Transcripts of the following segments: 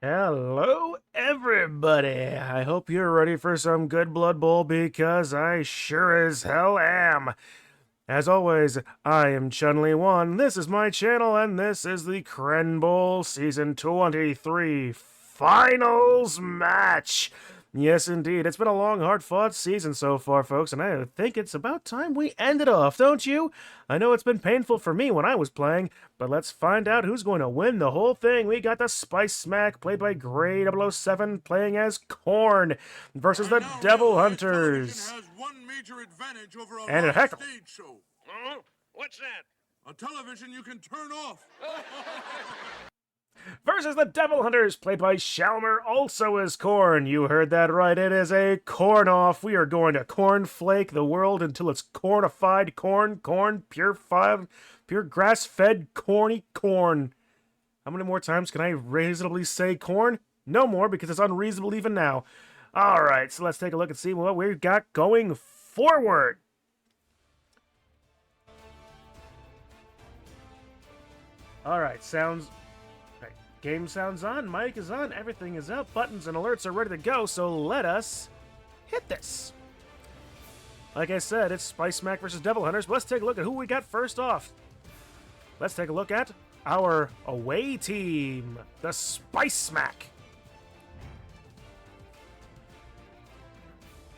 Hello, everybody. I hope you're ready for some good Blood Bowl because I sure as hell am. As always, I am Chun-Li1. This is my channel, and this is the Crenbowl Season 23 Finals Match. Yes, indeed. It's been a long, hard-fought season so far, folks, and I think it's about time we end it off, don't you? I know it's been painful for me when I was playing, but let's find out who's going to win the whole thing. We got the Spice Smack, played by Gray007, playing as KHORNE, versus the Devil Hunters. Has one major advantage over a And a live heckle. stage show. Oh, what's that? A television you can turn off. Versus the Devil Hunters, played by Shalmer, also as KHORNE. You heard that right, it is a corn-off. We are going to cornflake the world until it's cornified corn, pure grass-fed, corny corn. How many more times can I reasonably say corn? No more, because it's unreasonable even now. Alright, so let's take a look and see what we've got going forward. Alright, game sounds on, mic is on, everything is up, buttons and alerts are ready to go, so let us hit this. Like I said, it's Spice Smack versus Devil Hunters, but let's take a look at who we got first off. Let's take a look at our away team, the Spice Smack.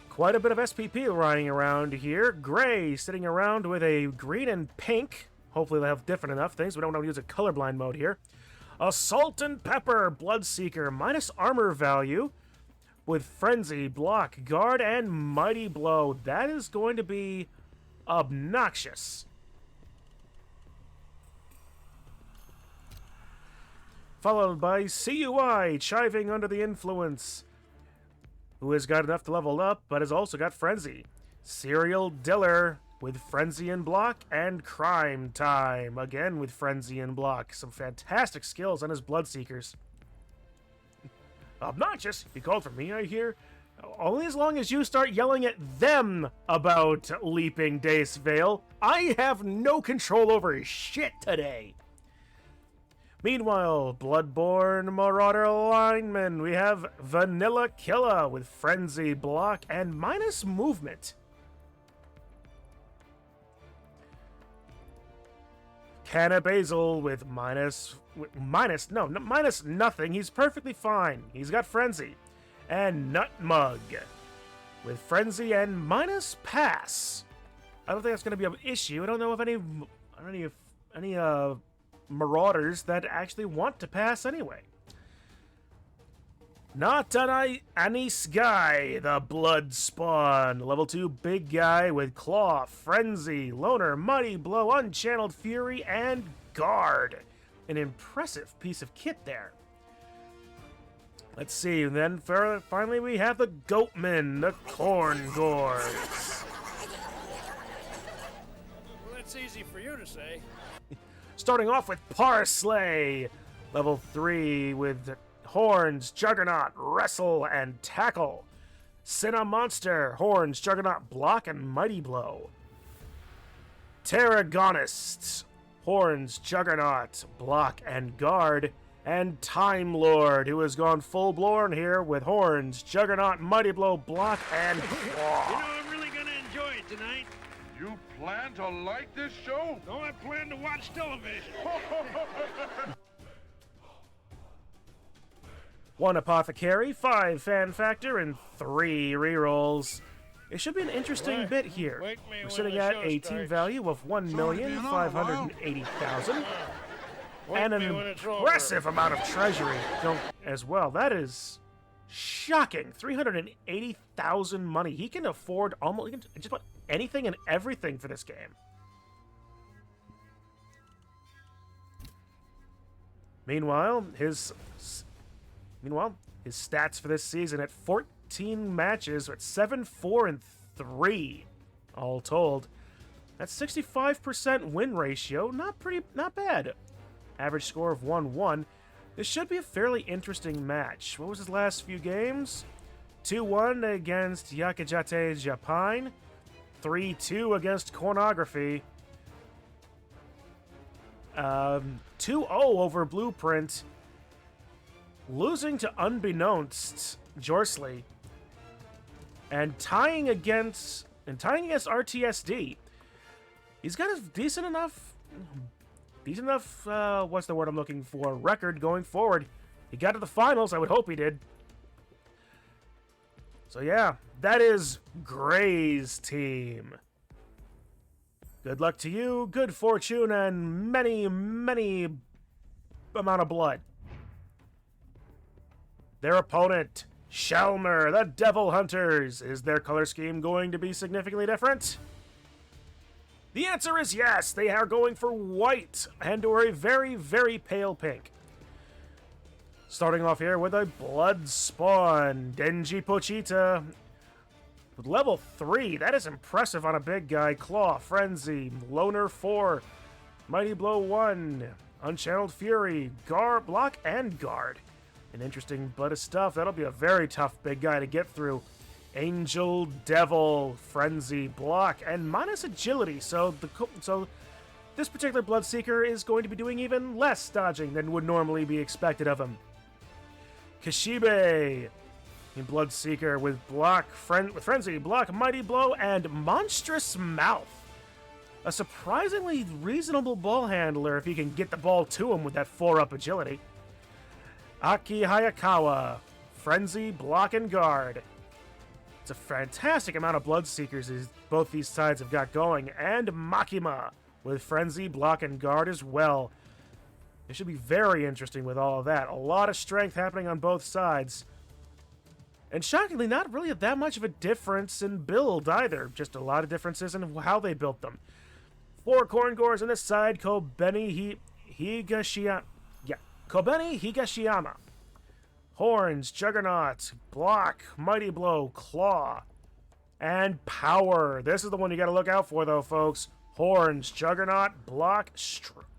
Quite a bit of SPP lying around here. Gray sitting around with a green and pink. Hopefully they'll have different enough things. We don't want to use a colorblind mode here. A Salt and Pepper Bloodseeker, minus armor value, with Frenzy, Block, Guard, and Mighty Blow. That is going to be obnoxious. Followed by CUI, Chiving Under the Influence, who has got enough to level up, but has also got Frenzy. Serial Diller, with Frenzy and Block, and Crime Time, again with Frenzy and Block. Some fantastic skills on his Bloodseekers. Obnoxious, he called for me, I hear. Only as long as you start yelling at them about Leaping Dace Vale. I have no control over shit today. Meanwhile, Bloodborne Marauder Lineman, we have Vanilla Killa with Frenzy, Block, and minus movement. Canna Basil with minus nothing. He's perfectly fine. He's got Frenzy. And Nutmug with Frenzy and minus pass. I don't think that's going to be an issue. I don't know of any Marauders that actually want to pass anyway. Not an Anis Guy, the Blood Spawn. Level 2 big guy with Claw, Frenzy, Loner, Mighty Blow, Unchanneled Fury, and Guard. An impressive piece of kit there. Let's see, and then finally we have the Goatmen, the Corn Gourds. Well, that's easy for you to say. Starting off with Parsley. Level 3 with Horns, Juggernaut, Wrestle, and Tackle. Cinnamonster, Horns, Juggernaut, Block, and Mighty Blow. Tarragonist, Horns, Juggernaut, Block, and Guard. And Time Lord, who has gone full-blown here with Horns, Juggernaut, Mighty Blow, Block, and Claw. You know, I'm really gonna enjoy it tonight. You plan to like this show? No, I plan to watch television. 1 Apothecary, 5 Fan Factor, and 3 rerolls. It should be an interesting bit here. Wake me We're when sitting the at show a team starts. value of 1,580,000. Wake And an me when it's impressive over. amount of treasury as well. That is shocking. 380,000 money. He can afford almost just about anything and everything for this game. Meanwhile, his stats for this season at 14 matches at 7-4-3, all told. That's 65% win ratio. Not bad. Average score of 1-1. This should be a fairly interesting match. What was his last few games? 2-1 against Yakajate Japan. 3-2 against Cornography. 2-0 over Blueprint. losing to unbeknownst Jorsley and tying against RTSD. He's got a decent enough, what's the word I'm looking for, record going forward. He got to the finals, I would hope he did. So yeah, that is Gray's team. Good luck to you, good fortune, and many, many amount of blood. Their opponent, Shalmer, the Devil Hunters. Is their color scheme going to be significantly different? The answer is yes. They are going for white and or a very, very pale pink. Starting off here with a Blood Spawn, Denji Pochita. With level 3, that is impressive on a big guy. Claw, Frenzy, Loner 4, Mighty Blow 1, Unchanneled Fury, Block, and Guard. An interesting bit of stuff. That'll be a very tough big guy to get through. Angel, Devil, Frenzy, Block, and minus Agility. So this particular Bloodseeker is going to be doing even less dodging than would normally be expected of him. Kishibe, in Bloodseeker with Block, with Frenzy, Block, Mighty Blow, and Monstrous Mouth. A surprisingly reasonable ball handler if you can get the ball to him with that 4-up agility. Aki Hayakawa, Frenzy, Block, and Guard. It's a fantastic amount of Bloodseekers both these sides have got going. And Makima with Frenzy, Block, and Guard as well. It should be very interesting with all of that. A lot of strength happening on both sides. And shockingly, not really that much of a difference in build either. Just a lot of differences in how they built them. 4 Corngores on this side. Kobeni Higashiyama. Horns, Juggernaut, Block, Mighty Blow, Claw, and Power. This is the one you gotta look out for, though, folks. Horns, Juggernaut, Block,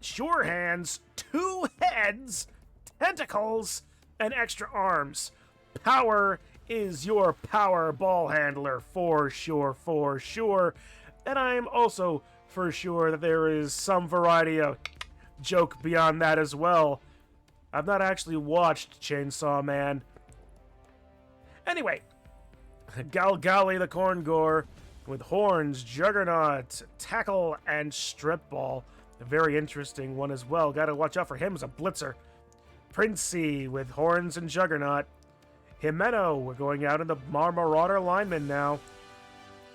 Sure Hands, 2 heads, tentacles, and extra arms. Power is your power ball handler for sure. And I'm also for sure that there is some variety of joke beyond that as well. I've not actually watched Chainsaw Man. Anyway, Galgali the Corngore with Horns, Juggernaut, Tackle, and Strip Ball. A very interesting one as well. Gotta watch out for him as a blitzer. Princey with Horns and Juggernaut. Himeno, we're going out in the Marauder lineman now.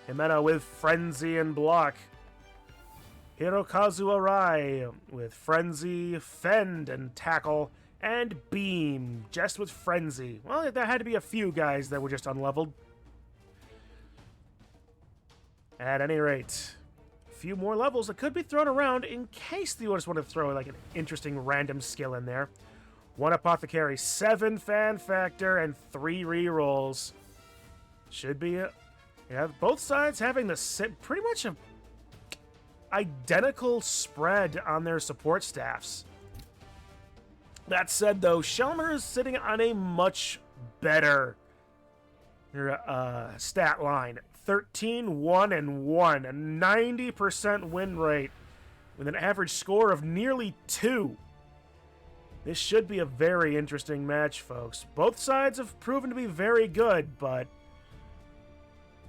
Himeno with Frenzy and Block. Hirokazu Arai with Frenzy, Fend, and Tackle. And Beam, just with Frenzy. Well, there had to be a few guys that were just unleveled. At any rate, a few more levels that could be thrown around in case you just want to throw like an interesting random skill in there. 1 Apothecary, 7 Fan Factor, and 3 rerolls. Should be both sides having the pretty much a identical spread on their support staffs. That said, though, Shalmer is sitting on a much better stat line. 13, 1, and 1. A 90% win rate with an average score of nearly 2. This should be a very interesting match, folks. Both sides have proven to be very good, but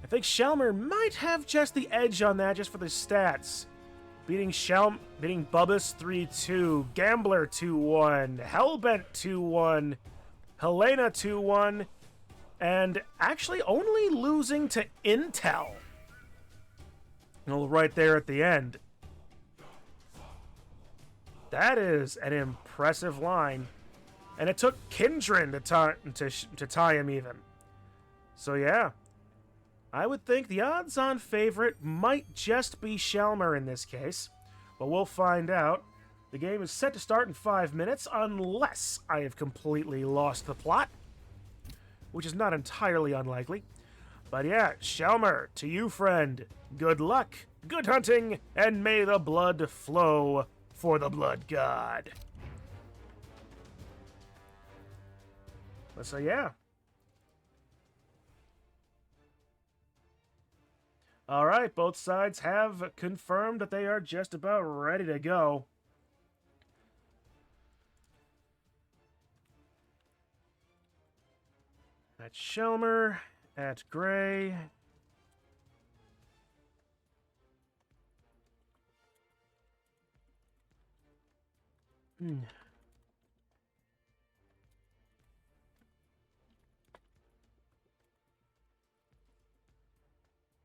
I think Shalmer might have just the edge on that just for the stats. Beating Bubbas 3-2, Gambler 2-1, Hellbent 2-1, Helena 2-1, and actually only losing to Intel. Right there at the end. That is an impressive line. And it took Kindred to tie him even. So yeah. I would think the odds-on favorite might just be Shalmer in this case, but we'll find out. The game is set to start in 5 minutes, unless I have completely lost the plot, which is not entirely unlikely. But yeah, Shalmer, to you, friend, good luck, good hunting, and may the blood flow for the Blood God. So yeah. All right, both sides have confirmed that they are just about ready to go. At Shalmer, at Gray.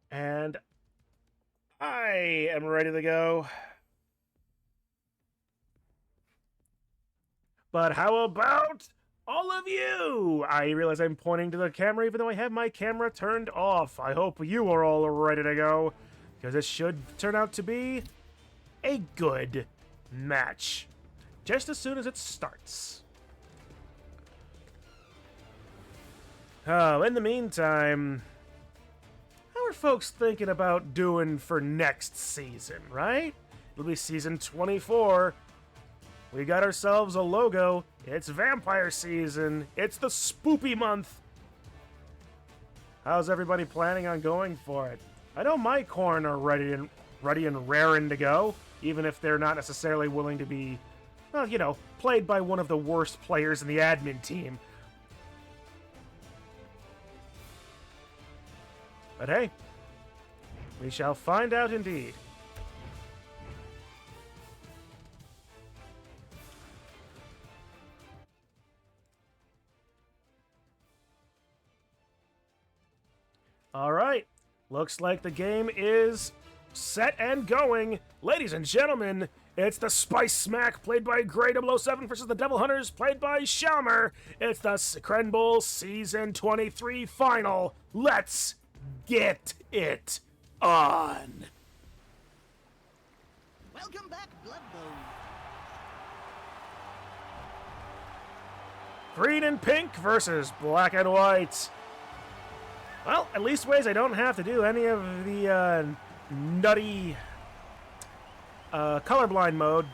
And I am ready to go. But how about all of you? I realize I'm pointing to the camera even though I have my camera turned off. I hope you are all ready to go, because this should turn out to be a good match just as soon as it starts. Oh, in the meantime, how are folks thinking about doing for next season, right? It'll be season 24. We got ourselves a logo. It's vampire season. It's the spoopy month. How's everybody planning on going for it? I know my corn are ready and raring to go, even if they're not necessarily willing to be, well, you know, played by one of the worst players in the admin team. But hey, we shall find out indeed. All right, looks like the game is set and going. Ladies and gentlemen, it's the Spice Smack played by Gray007 versus the Devil Hunters played by Shalmer. It's the Crenbowl Season 23 final. Let's get it on. Welcome back, Bloodbone. Green and pink versus black and white. Well, at least ways I don't have to do any of the nutty colorblind mode.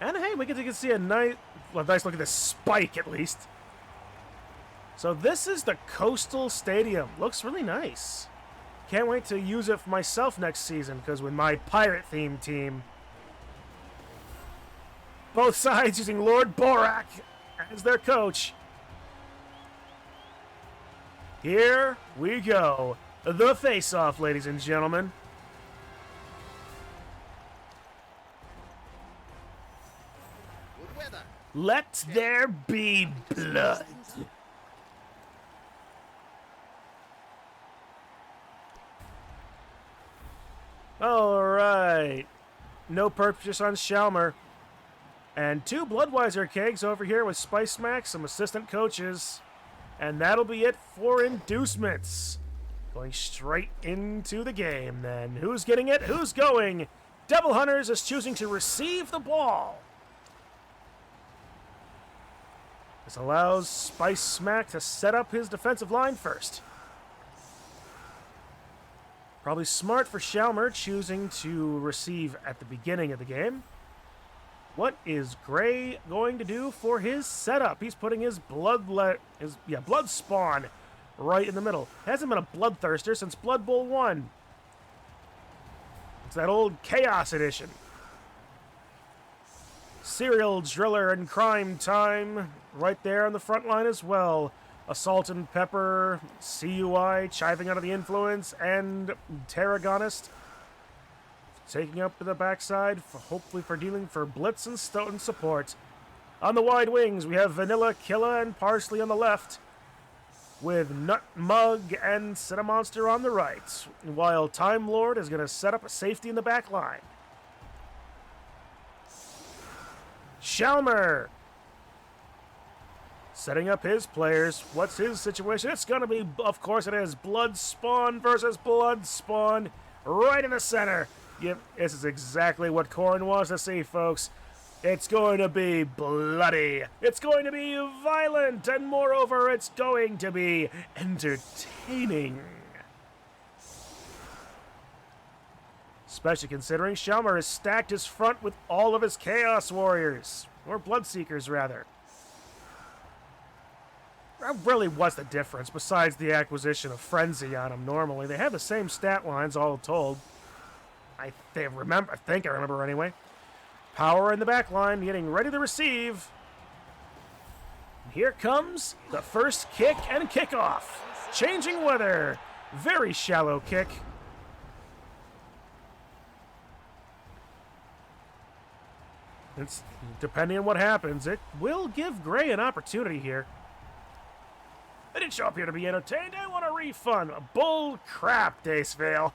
And hey, we get to see a nice look at this spike at least. So this is the Coastal Stadium. Looks really nice. Can't wait to use it for myself next season, because with my pirate-themed team, both sides using Lord Borak as their coach. Here we go. The face-off, ladies and gentlemen. Good weather. Let there be blood. All right. No purchase on Shalmer. And 2 Bloodweiser kegs over here with Spice Max, some assistant coaches. And that'll be it for inducements. Going straight into the game then. Who's getting it? Who's going? Devil Hunters is choosing to receive the ball. This allows Spice Smack to set up his defensive line first. Probably smart for Shalmer choosing to receive at the beginning of the game. What is Gray going to do for his setup? He's putting his blood spawn right in the middle. Hasn't been a bloodthirster since Blood Bowl 1. It's that old Chaos Edition. Serial Driller and Crime Time right there on the front line as well. Assault and Pepper, CUI, Chiving Out of the Influence, and Tarragonist taking up to the backside, hopefully for dealing for Blitz and Stone support. On the wide wings, we have Vanilla, Killa, and Parsley on the left, with Nut Mug and Cinemonster on the right, while Time Lord is going to set up a safety in the back line. Shalmer setting up his players. What's his situation? It's going to be, of course it is, Blood Spawn versus Blood Spawn right in the center. Yep, this is exactly what Corn wants to see, folks. It's going to be bloody. It's going to be violent. And moreover, it's going to be entertaining. Especially considering Shalmer has stacked his front with all of his Chaos Warriors. Or Bloodseekers, rather. Really, what's the difference besides the acquisition of Frenzy on them normally? They have the same stat lines, all told. I think I remember anyway. Power in the back line, getting ready to receive. Here comes the first kick and kickoff. Changing weather. Very shallow kick. It's depending on what happens, it will give Gray an opportunity here. I didn't show up here to be entertained. I want a refund. Bull crap, Dacevale.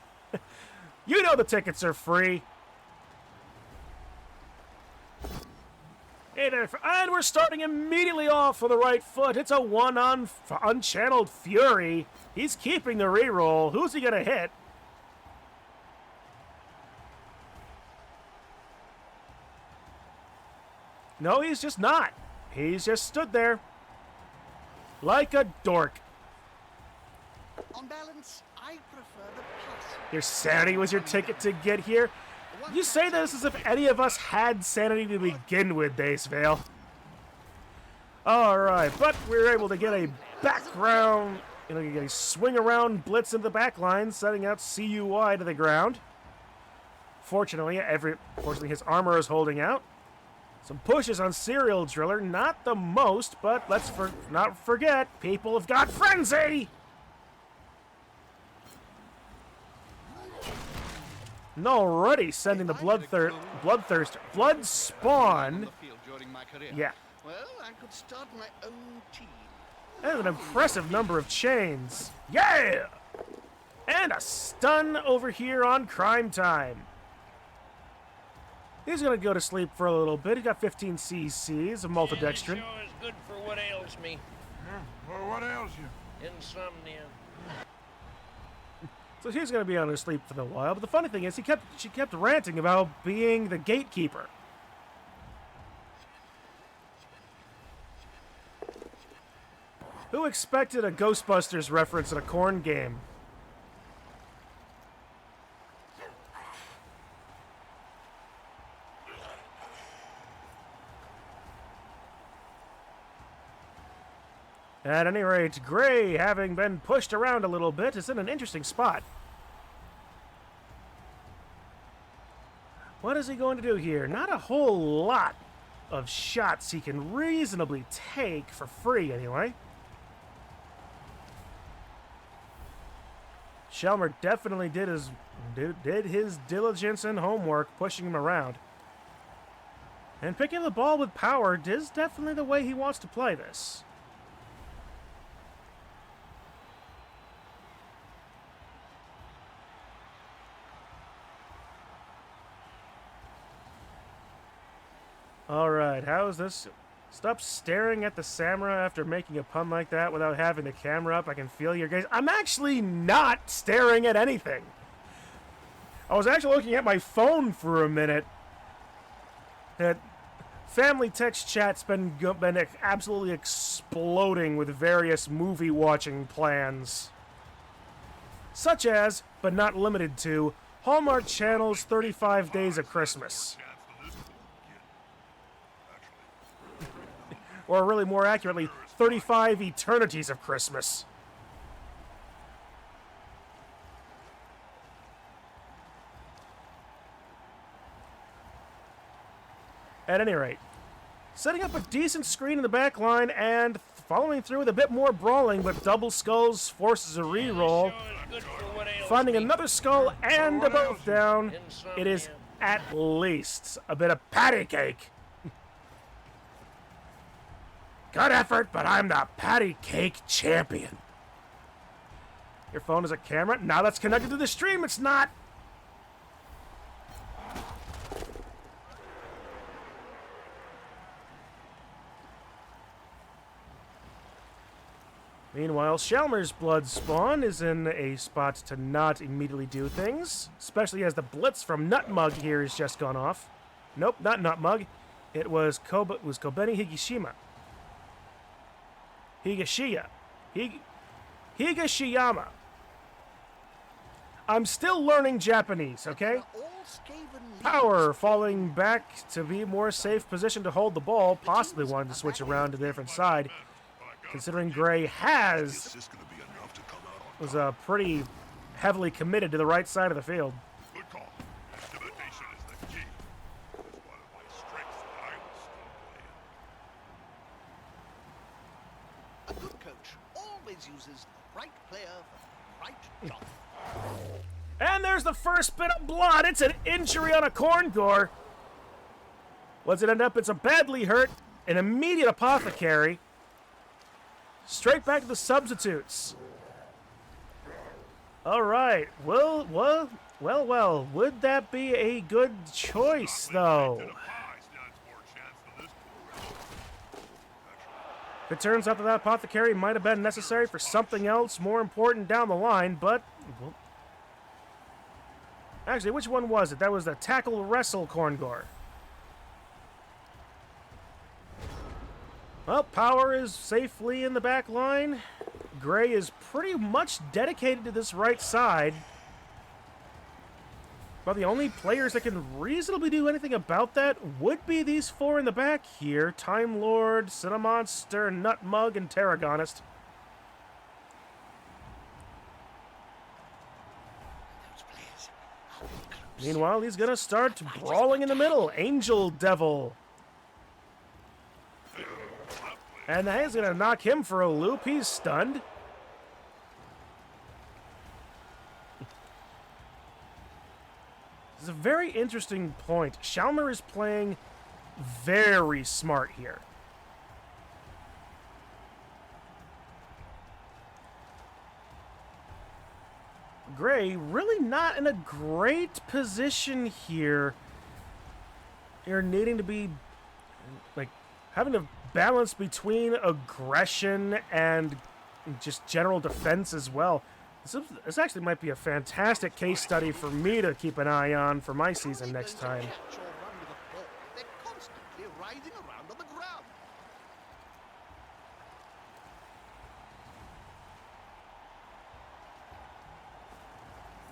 You know the tickets are free. And we're starting immediately off on the right foot. It's a one on Unchanneled Fury. He's keeping the reroll. Who's he going to hit? No, he's just not. He's just stood there. Like a dork. On balance, I prefer the pass. Your sanity was your ticket to get here? You say this as if any of us had sanity to begin with, Dacevale. Alright, but we were able to get a background, get a swing around blitz into the back line, setting out CUI to the ground. Fortunately, his armor is holding out. Some pushes on Serial Driller, not the most, but let's not forget, people have got frenzy! And already sending the Blood Spawn. Yeah. Well, I could start my own team. That's an impressive number of chains. Yeah! And a stun over here on Crime Time. He's going to go to sleep for a little bit. He got 15 cc's of maltodextrin. Sure is good for what ails me. Well, what ails you? Insomnia. So he's going to be on his sleep for a while. But the funny thing is, she kept ranting about being the gatekeeper. Who expected a Ghostbusters reference in a Korn game? At any rate, Gray, having been pushed around a little bit, is in an interesting spot. What is he going to do here? Not a whole lot of shots he can reasonably take for free, anyway. Shalmer definitely did his diligence and homework, pushing him around. And picking the ball with power is definitely the way he wants to play this. Alright, how is this? Stop staring at the camera after making a pun like that without having the camera up. I can feel your gaze. I'm actually not staring at anything. I was actually looking at my phone for a minute. That family text chat's been absolutely exploding with various movie watching plans. Such as, but not limited to, Hallmark Channel's 35 Days of Christmas. Or really more accurately, 35 Eternities of Christmas. At any rate, setting up a decent screen in the back line and following through with a bit more brawling, but double skulls forces a reroll. Finding another skull and a both down. It is at least a bit of patty cake. Good effort, but I'm the patty cake champion. Your phone is a camera? Now that's connected to the stream, it's not. Meanwhile, Shalmer's blood spawn is in a spot to not immediately do things, especially as the blitz from Nutmug here has just gone off. Nope, not Nutmug. It was Kobeni Higashima. Higashiyama. I'm still learning Japanese, okay? Power falling back to be more safe position to hold the ball, possibly wanted to switch around to the different side, considering Gray was pretty heavily committed to the right side of the field. Good call. Intimidation is the key. It's one of my strengths that I will still play uses the right player for the right job. And there's the first bit of blood. It's an injury on a Corngore. What's it end up? It's a badly hurt, an immediate apothecary. Straight back to the substitutes. All right. Well. Would that be a good choice, though? If it turns out that that apothecary might have been necessary for something else more important down the line, but... Well, actually, which one was it? That was the tackle wrestle Corngore. Well, Power is safely in the back line. Gray is pretty much dedicated to this right side. But the only players that can reasonably do anything about that would be these four in the back here. Time Lord, Cinemonster, Nutmug, and Tarragonist. Meanwhile, he's going to start brawling in the middle. Angel Devil. And that is going to knock him for a loop. He's stunned. It's a very interesting point. Shalmer is playing very smart here. Gray really not in a great position here. You're needing to be like having to balance between aggression and just general defense as well. This actually might be a fantastic case study for me to keep an eye on for my season next time. They're constantly riding around on the ground.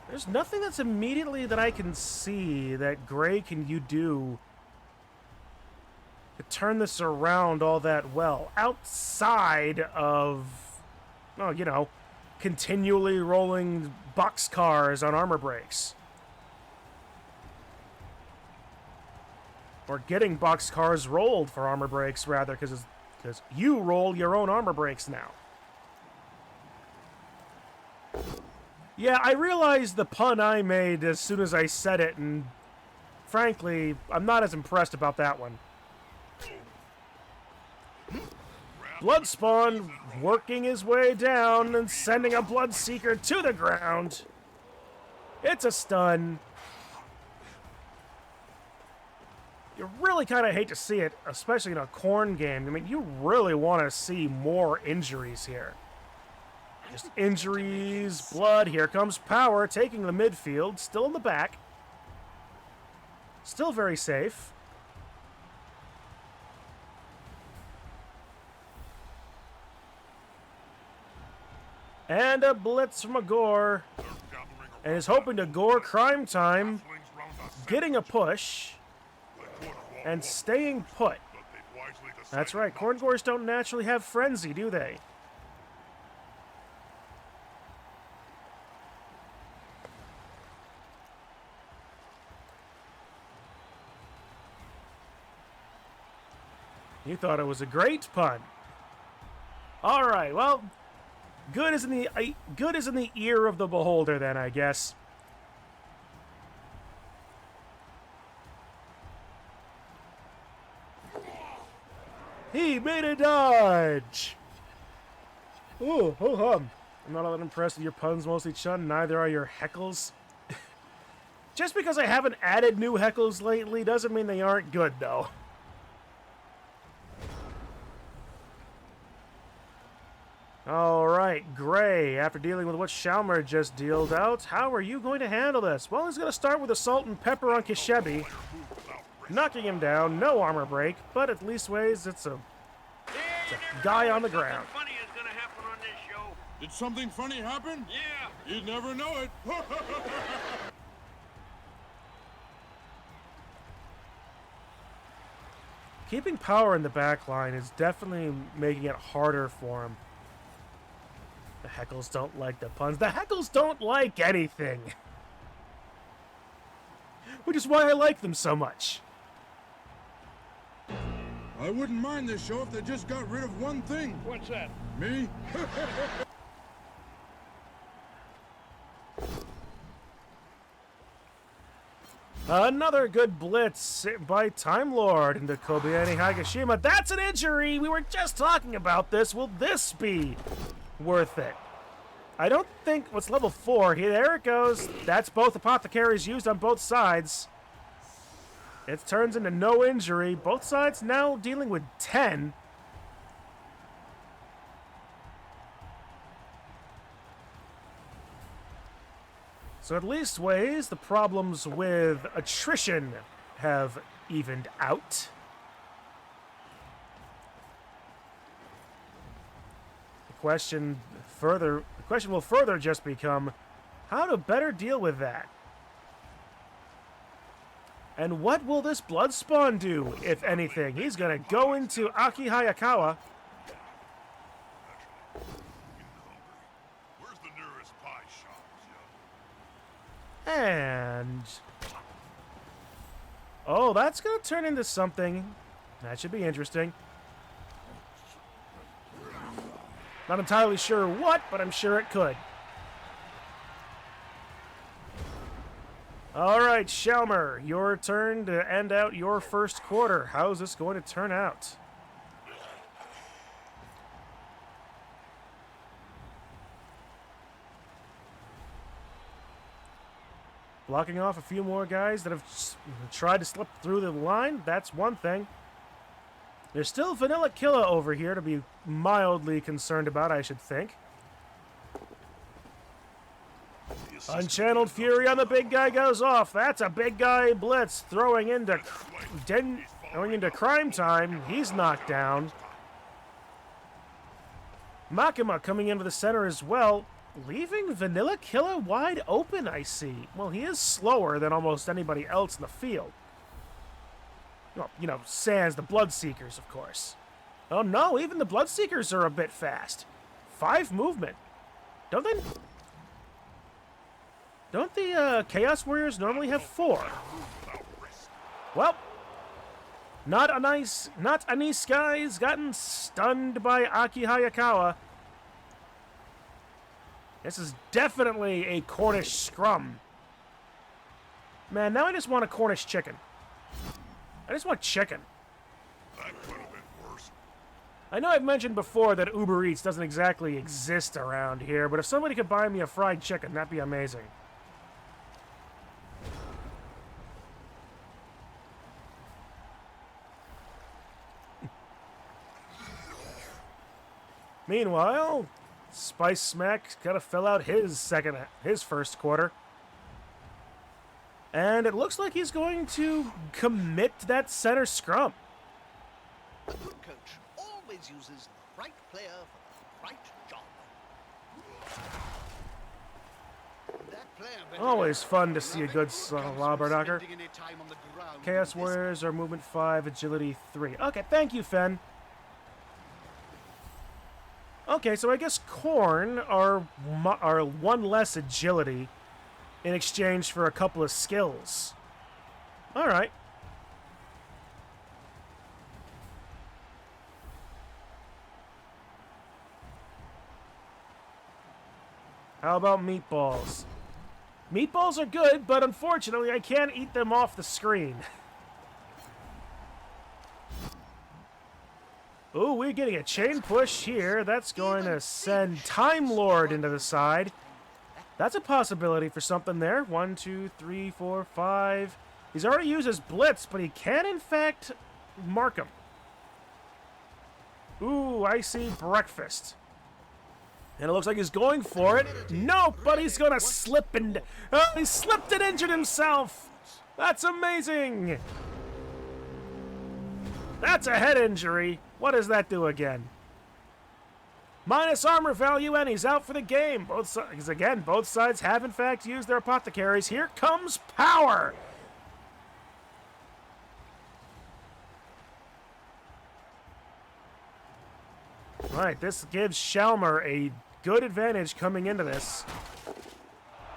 There's nothing that's immediately that I can see that Gray can do to turn this around all that well, outside of, well, you know, continually rolling boxcars on armor brakes. Or getting boxcars rolled for armor brakes, rather, because you roll your own armor brakes now. Yeah, I realized the pun I made as soon as I said it, and frankly, I'm not as impressed about that one. Bloodspawn working his way down and sending a Bloodseeker to the ground. It's a stun. You really kind of hate to see it, especially in a Khorne game. I mean, you really want to see more injuries here. Just injuries, blood. Here comes Power taking the midfield, still in the back. Still very safe. And a blitz from a Gore. And is hoping to Gore Crime Time. Getting a push. And staying put. That's right, Corngores don't naturally have frenzy, do they? You thought it was a great pun. All right, well, good is in the ear of the beholder then, I guess. He made a dodge. Ooh, ho hum. I'm not all that impressed with your puns, mostly Chun. Neither are your heckles. Just because I haven't added new heckles lately doesn't mean they aren't good, though. All right, Gray, after dealing with what Shalmer just dealt out, how are you going to handle this? Well, he's going to start with a salt and pepper on Kishebi, knocking him down, no armor break, but at least ways it's a guy on the ground. Funny is gonna happen on this show. Did something funny happen? Yeah. You'd never know it. Keeping Power in the back line is definitely making it harder for him. The Heckles don't like the puns. The Heckles don't like anything. Which is why I like them so much. I wouldn't mind this show if they just got rid of one thing. What's that? Me? Another good blitz by Time Lord into Kobayashi Higashima. That's an injury! We were just talking about this. Will this be worth it? I don't think... What's level 4? Here, there it goes. That's both apothecaries used on both sides. It turns into no injury. Both sides now dealing with 10. So at least ways the problems with attrition have evened out. The question will further just become how to better deal with that. And what will this blood spawn do, if anything? He's gonna go into Aki Hayakawa. Where's the nearest pie shop, And... oh, that's going to turn into something. That should be interesting. Not entirely sure what, but I'm sure it could. All right, Shalmer, your turn to end out your first quarter. How's this going to turn out? Blocking off a few more guys that have tried to slip through the line. That's one thing. There's still Vanilla Killa over here to be mildly concerned about, I should think. Unchanneled Fury on the big guy goes off. That's a big guy blitz going into crime time. He's knocked down. Makima coming into the center as well, leaving Vanilla Killa wide open, I see. Well, he is slower than almost anybody else in the field. Well, you know, sans the Bloodseekers, of course. Oh no, even the Bloodseekers are a bit fast. 5 movement. Don't the Chaos Warriors normally have 4? Well, not Anise Guy's gotten stunned by Aki Hayakawa. This is definitely a Cornish scrum. Man, now I just want a Cornish chicken. I just want chicken. That could have been worse. I know I've mentioned before that Uber Eats doesn't exactly exist around here, but if somebody could buy me a fried chicken, that'd be amazing. Meanwhile, Spice Smack kind of fell out his first quarter. And it looks like he's going to commit to that center scrum. A good coach always uses the right player for the right job. That player better Always fun to see a good slobber knocker. spending any time on the ground Chaos with this Warriors are movement 5, agility 3. Okay, thank you, Fen. Okay, so I guess Khorne are 1 less agility in exchange for a couple of skills. All right. How about meatballs? Meatballs are good, but unfortunately I can't eat them off the screen. Ooh, we're getting a chain push here. That's going to send Time Lord into the side. That's a possibility for something there. 1, 2, 3, 4, 5. He's already used his blitz, but he can, in fact, mark him. Ooh, I see breakfast. And it looks like he's going for it. Nope, but he's going to slip and... oh, he slipped and injured himself. That's amazing. That's a head injury. What does that do again? Minus armor value, and he's out for the game. Both sides have, in fact, used their apothecaries. Here comes power. Right, this gives Shalmer a good advantage coming into this.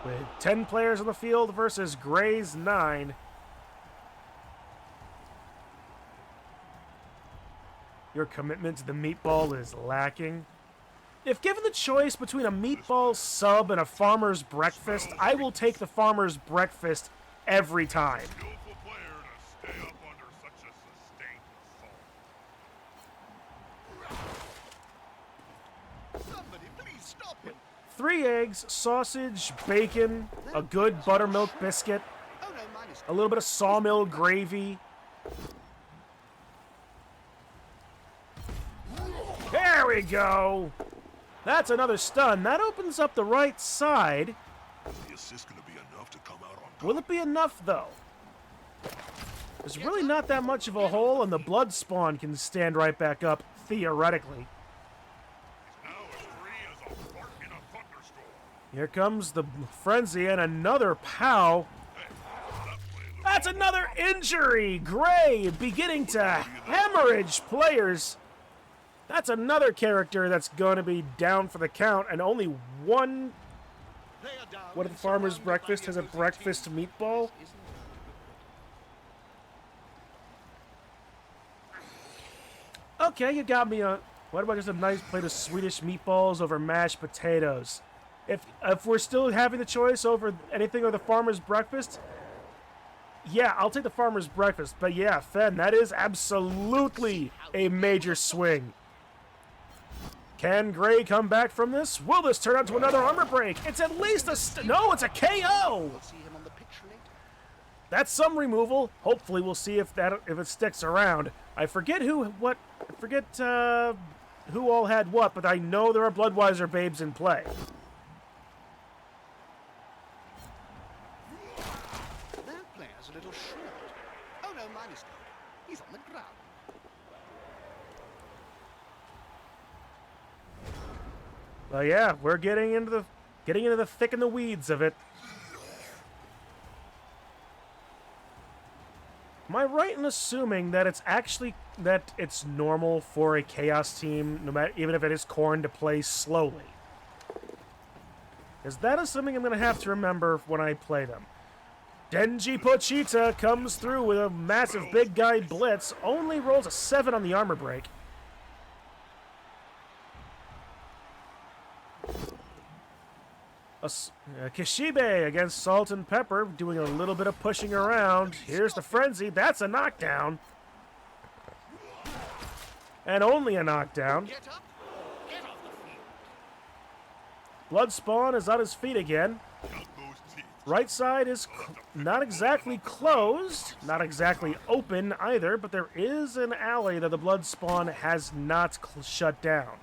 With 10 players on the field versus Gray's 9. Your commitment to the meatball is lacking. If given the choice between a meatball sub and a farmer's breakfast, I will take the farmer's breakfast every time. Skillful player to stay up under such a sustained assault. Somebody, please stop him. 3 eggs, sausage, bacon, a good buttermilk biscuit, Oh no, mine is. a little bit of sawmill gravy. There we go. That's another stun. That opens up the right side. The assist gonna be enough to come out on top. Will it be enough, though? There's really not that much of a hole, and the blood spawn can stand right back up, theoretically. Now as free as a fart in a thunderstorm. Here comes the frenzy and another pow. That play looked That's another injury! Gray beginning to hemorrhage players. That's another character that's going to be down for the count, and only one. They are down. What if and the farmer's surrounded by breakfast the has a opposing breakfast team. meatball? This isn't Okay, you got me on. What about just a nice plate of Swedish meatballs over mashed potatoes? If we're still having the choice over anything or the farmer's breakfast, yeah, I'll take the farmer's breakfast. But yeah, Fen, that is absolutely a major swing. Can Gray come back from this? Will this turn out to another armor break? It's at least a no, it's a KO. We'll see him on the pitch later. That's some removal. Hopefully, we'll see if it sticks around. I forget who all had what, but I know there are Bloodweiser babes in play. That player's a little short. Oh no, mine is good. He's on the ground. But yeah, we're getting into the thick and the weeds of it. Am I right in assuming that it's normal for a Chaos team, no matter even if it is Khorne, to play slowly? Because that is something I'm going to have to remember when I play them. Denji Pochita comes through with a massive big guy blitz, only rolls a 7 on the armor break. Kishibe against Salt and Pepper, doing a little bit of pushing around. Here's the frenzy. That's a knockdown. And only a knockdown. Get up. Get off the field. Bloodspawn is on his feet again. Count those teeth. Right side is not exactly closed, not exactly open either, but there is an alley that the Bloodspawn has not shut down.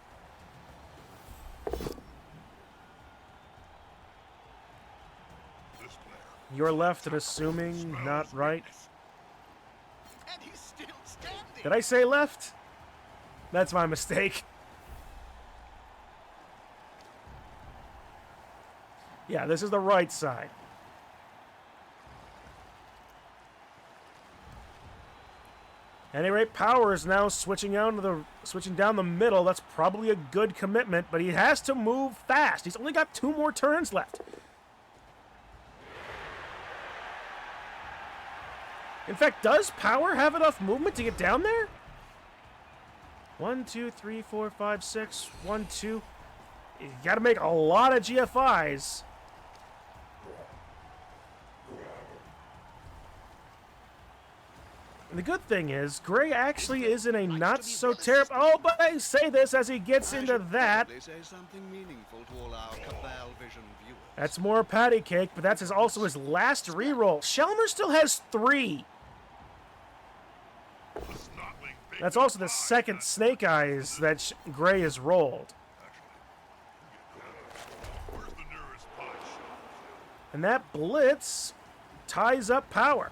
This player. You're left and assuming not right. And he's still standing. Did I say left? That's my mistake. Yeah, this is the right side. At any rate, Power is now switching down the middle. That's probably a good commitment, but he has to move fast. He's only got 2 more turns left. In fact, does Power have enough movement to get down there? 1, 2, 3, 4, 5, 6. 1, 2. You got to make a lot of GFIs. And the good thing is, Gray actually is in a not so terrible. Oh, but I say this as he gets into that. Say something meaningful to all our Cabal Vision viewers. That's more patty cake, but that's also his last reroll. Shalmer still has 3. The snotling big That's also the pie. second Snake Eyes that Gray has rolled. Where's the nearest pie shop? And that blitz ties up Power.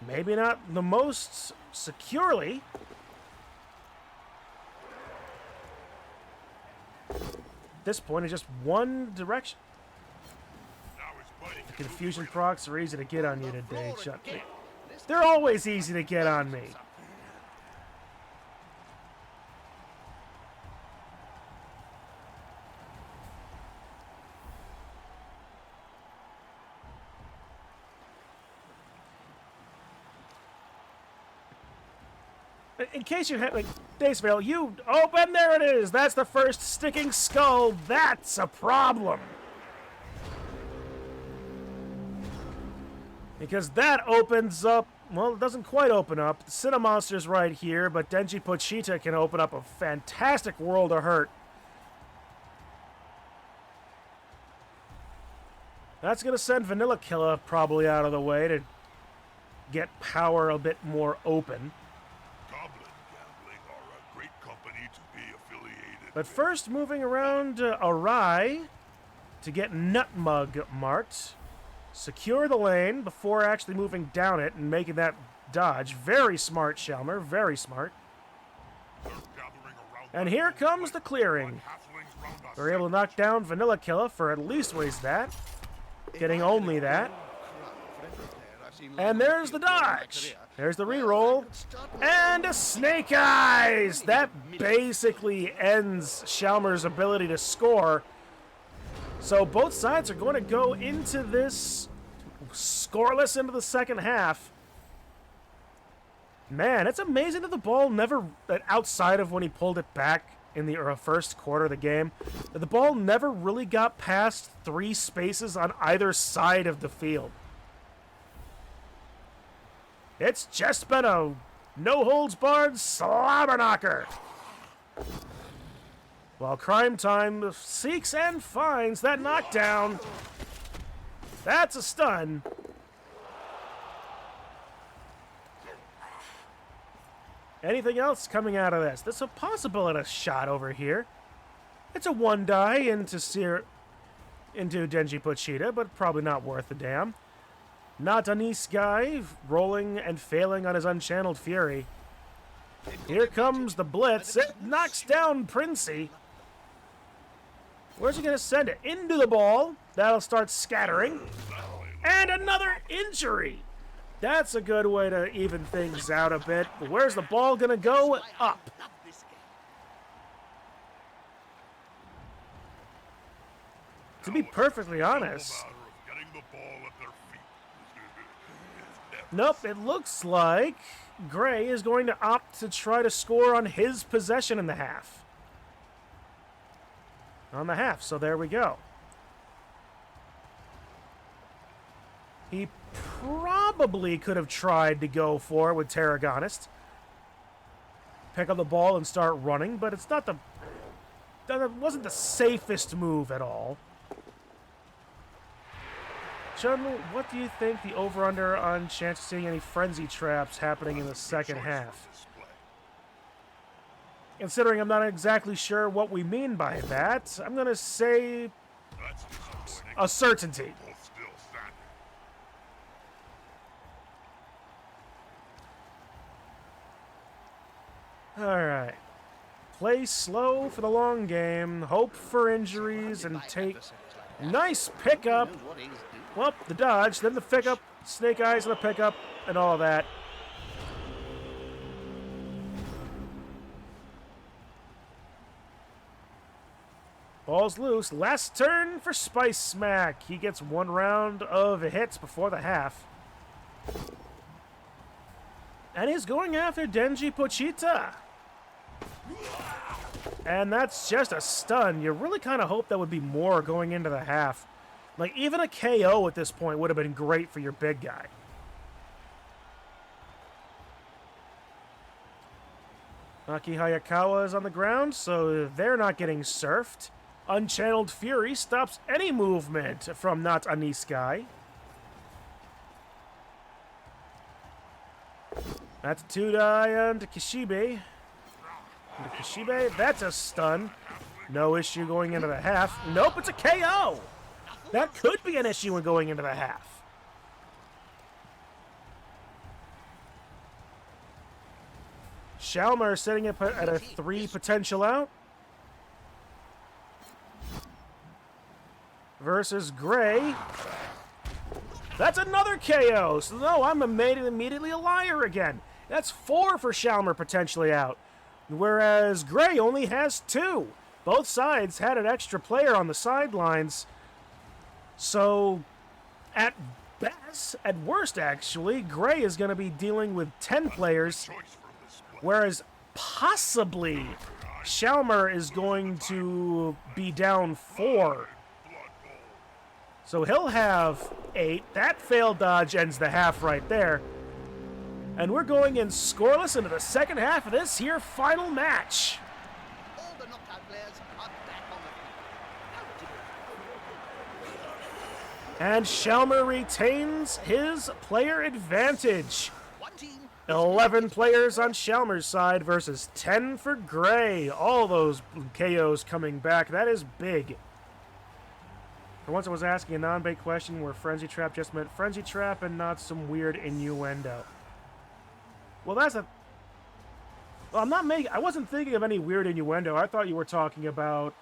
Maybe not the most securely. At this point, it's just one direction. Now he's biting. Confusion procs are easy to get on you today, Chuck. They're always easy to get on me. In case you had, like, Dacevale, and there it is! That's the first sticking skull! That's a problem! Because that opens up, well, it doesn't quite open up. The Cinemonster's right here, but Denji Pochita can open up a fantastic world of hurt. That's going to send Vanilla Killer probably out of the way to get power a bit more open. Goblin Gambling are a great company to be affiliated But with. first, moving around Arai to get Nutmug marked. Secure the lane before actually moving down it and making that dodge. Very smart, Shalmer. Very smart. They're gathering around And us here like comes the clearing. halflings round a We're able to knock down Vanilla Killer for at least what he's that. Getting only that. And there's the dodge. There's the reroll. And a Snake Eyes! That basically ends Shalmer's ability to score. So both sides are going to go into this scoreless into the second half. Man, it's amazing that the ball never, that outside of when he pulled it back in the first quarter of the game, that the ball never really got past 3 spaces on either side of the field. It's just been a no-holds-barred slobber knocker. While Crime Time seeks and finds that knockdown. That's a stun. Anything else coming out of this? There's a possibility of a shot over here. It's a 1-die into Denji Pochita, but probably not worth a damn. Not a nice guy, rolling and failing on his Unchanneled Fury. Here comes the blitz. It knocks down Princey. Where's he going to send it? Into the ball. That'll start scattering. And another injury. That's a good way to even things out a bit. But where's the ball going to go? Up. To be perfectly honest, Matter of getting the ball at their feet. It's nope, it looks like Gray is going to opt to try to score on his possession in the half. On the half, so there we go. He probably could have tried to go for it with Tarragonist. Pick up the ball and start running, but it's not that wasn't the safest move at all. Chun, what do you think the over-under on chance of seeing any frenzy traps happening in the second half? display. Considering I'm not exactly sure what we mean by that, I'm going to say That's disappointing. a certainty. Both still standing. Alright. Play slow for the long game, hope for injuries, and take... Nice pickup! Well, the dodge, then the pickup, Snake Eyes and the pickup, and all that. Ball's loose. Last turn for Spice Smack. He gets 1 round of hits before the half. And he's going after Denji Pochita. And that's just a stun. You really kind of hope that would be more going into the half. Like, even a KO at this point would have been great for your big guy. Aki Hayakawa is on the ground, so they're not getting surfed. Unchanneled Fury stops any movement from Not a Nice Guy. That's a 2-die onto Kishibe. Into Kishibe, that's a stun. No issue going into the half. Nope, it's a KO! That could be an issue when going into the half. Shalmer sitting at a 3 potential out. Versus Gray. That's another KO. So no, I'm immediately a liar again. That's 4 for Shalmer potentially out. Whereas Gray only has 2. Both sides had an extra player on the sidelines. So, at best, at worst actually, Gray is going to be dealing with 10 players, Choice from this play. whereas possibly Shalmer is going to be down 4. Blood Bowl. So he'll have 8. That failed dodge ends the half right there. And we're going in scoreless into the second half of this here final match. All the knockout players are back on the field. And Shalmer retains his player advantage. One team 11 players on Shalmer's side versus 10 for Gray. All those KOs coming back. That is big. For once I was asking a non-bait question where Frenzy Trap just meant Frenzy Trap and not some weird innuendo. Well, that's a... Well, I wasn't thinking of any weird innuendo. I thought you were talking about...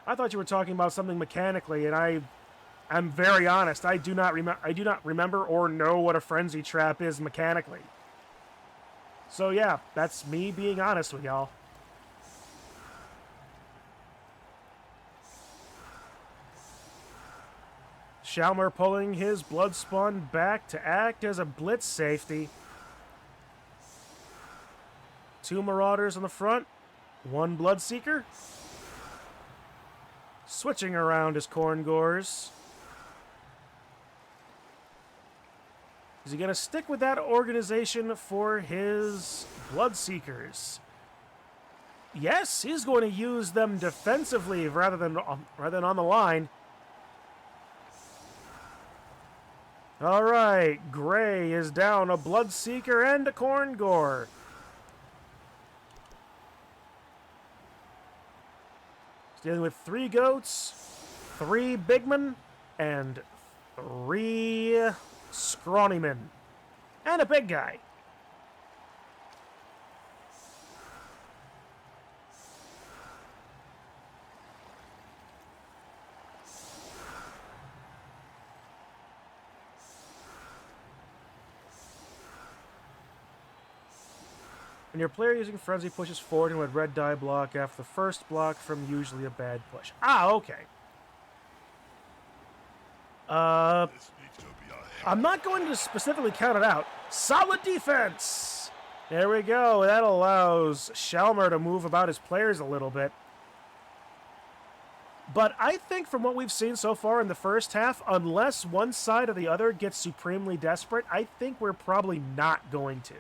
I thought you were talking about something mechanically, and I'm very honest. I do not remember or know what a Frenzy Trap is mechanically. So yeah, that's me being honest with y'all. Shalmer pulling his Bloodspawn back to act as a blitz safety. 2 Marauders on the front, 1 Bloodseeker. Switching around his Corngors. Is he going to stick with that organization for his Bloodseekers? Yes, he's going to use them defensively rather than on the line. All right, Gray is down a Bloodseeker and a Corngor. He's dealing with 3 goats, 3 bigmen, and 3 scrawny men. And a big guy. When your player using Frenzy pushes forward and would red die block after the first block from usually a bad push. Ah, okay. This needs to be a I'm not going to specifically count it out. Solid defense! There we go. That allows Shalmer to move about his players a little bit. But I think from what we've seen so far in the first half, unless one side or the other gets supremely desperate, I think we're probably not going to.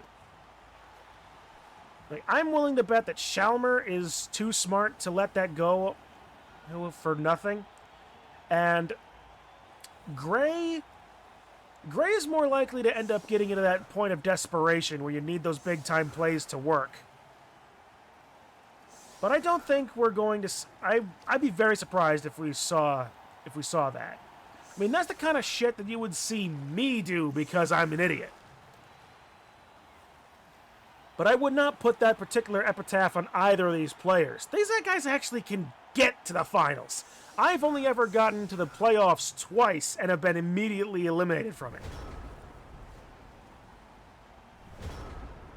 Like, I'm willing to bet that Shalmer is too smart to let that go for nothing. And Gray is more likely to end up getting into that point of desperation where you need those big-time plays to work. But I don't think we're going to... I'd be very surprised if we saw that. I mean, that's the kind of shit that you would see me do because I'm an idiot. But I would not put that particular epitaph on either of these players. These guys actually can get to the finals. I've only ever gotten to the playoffs twice and have been immediately eliminated from it.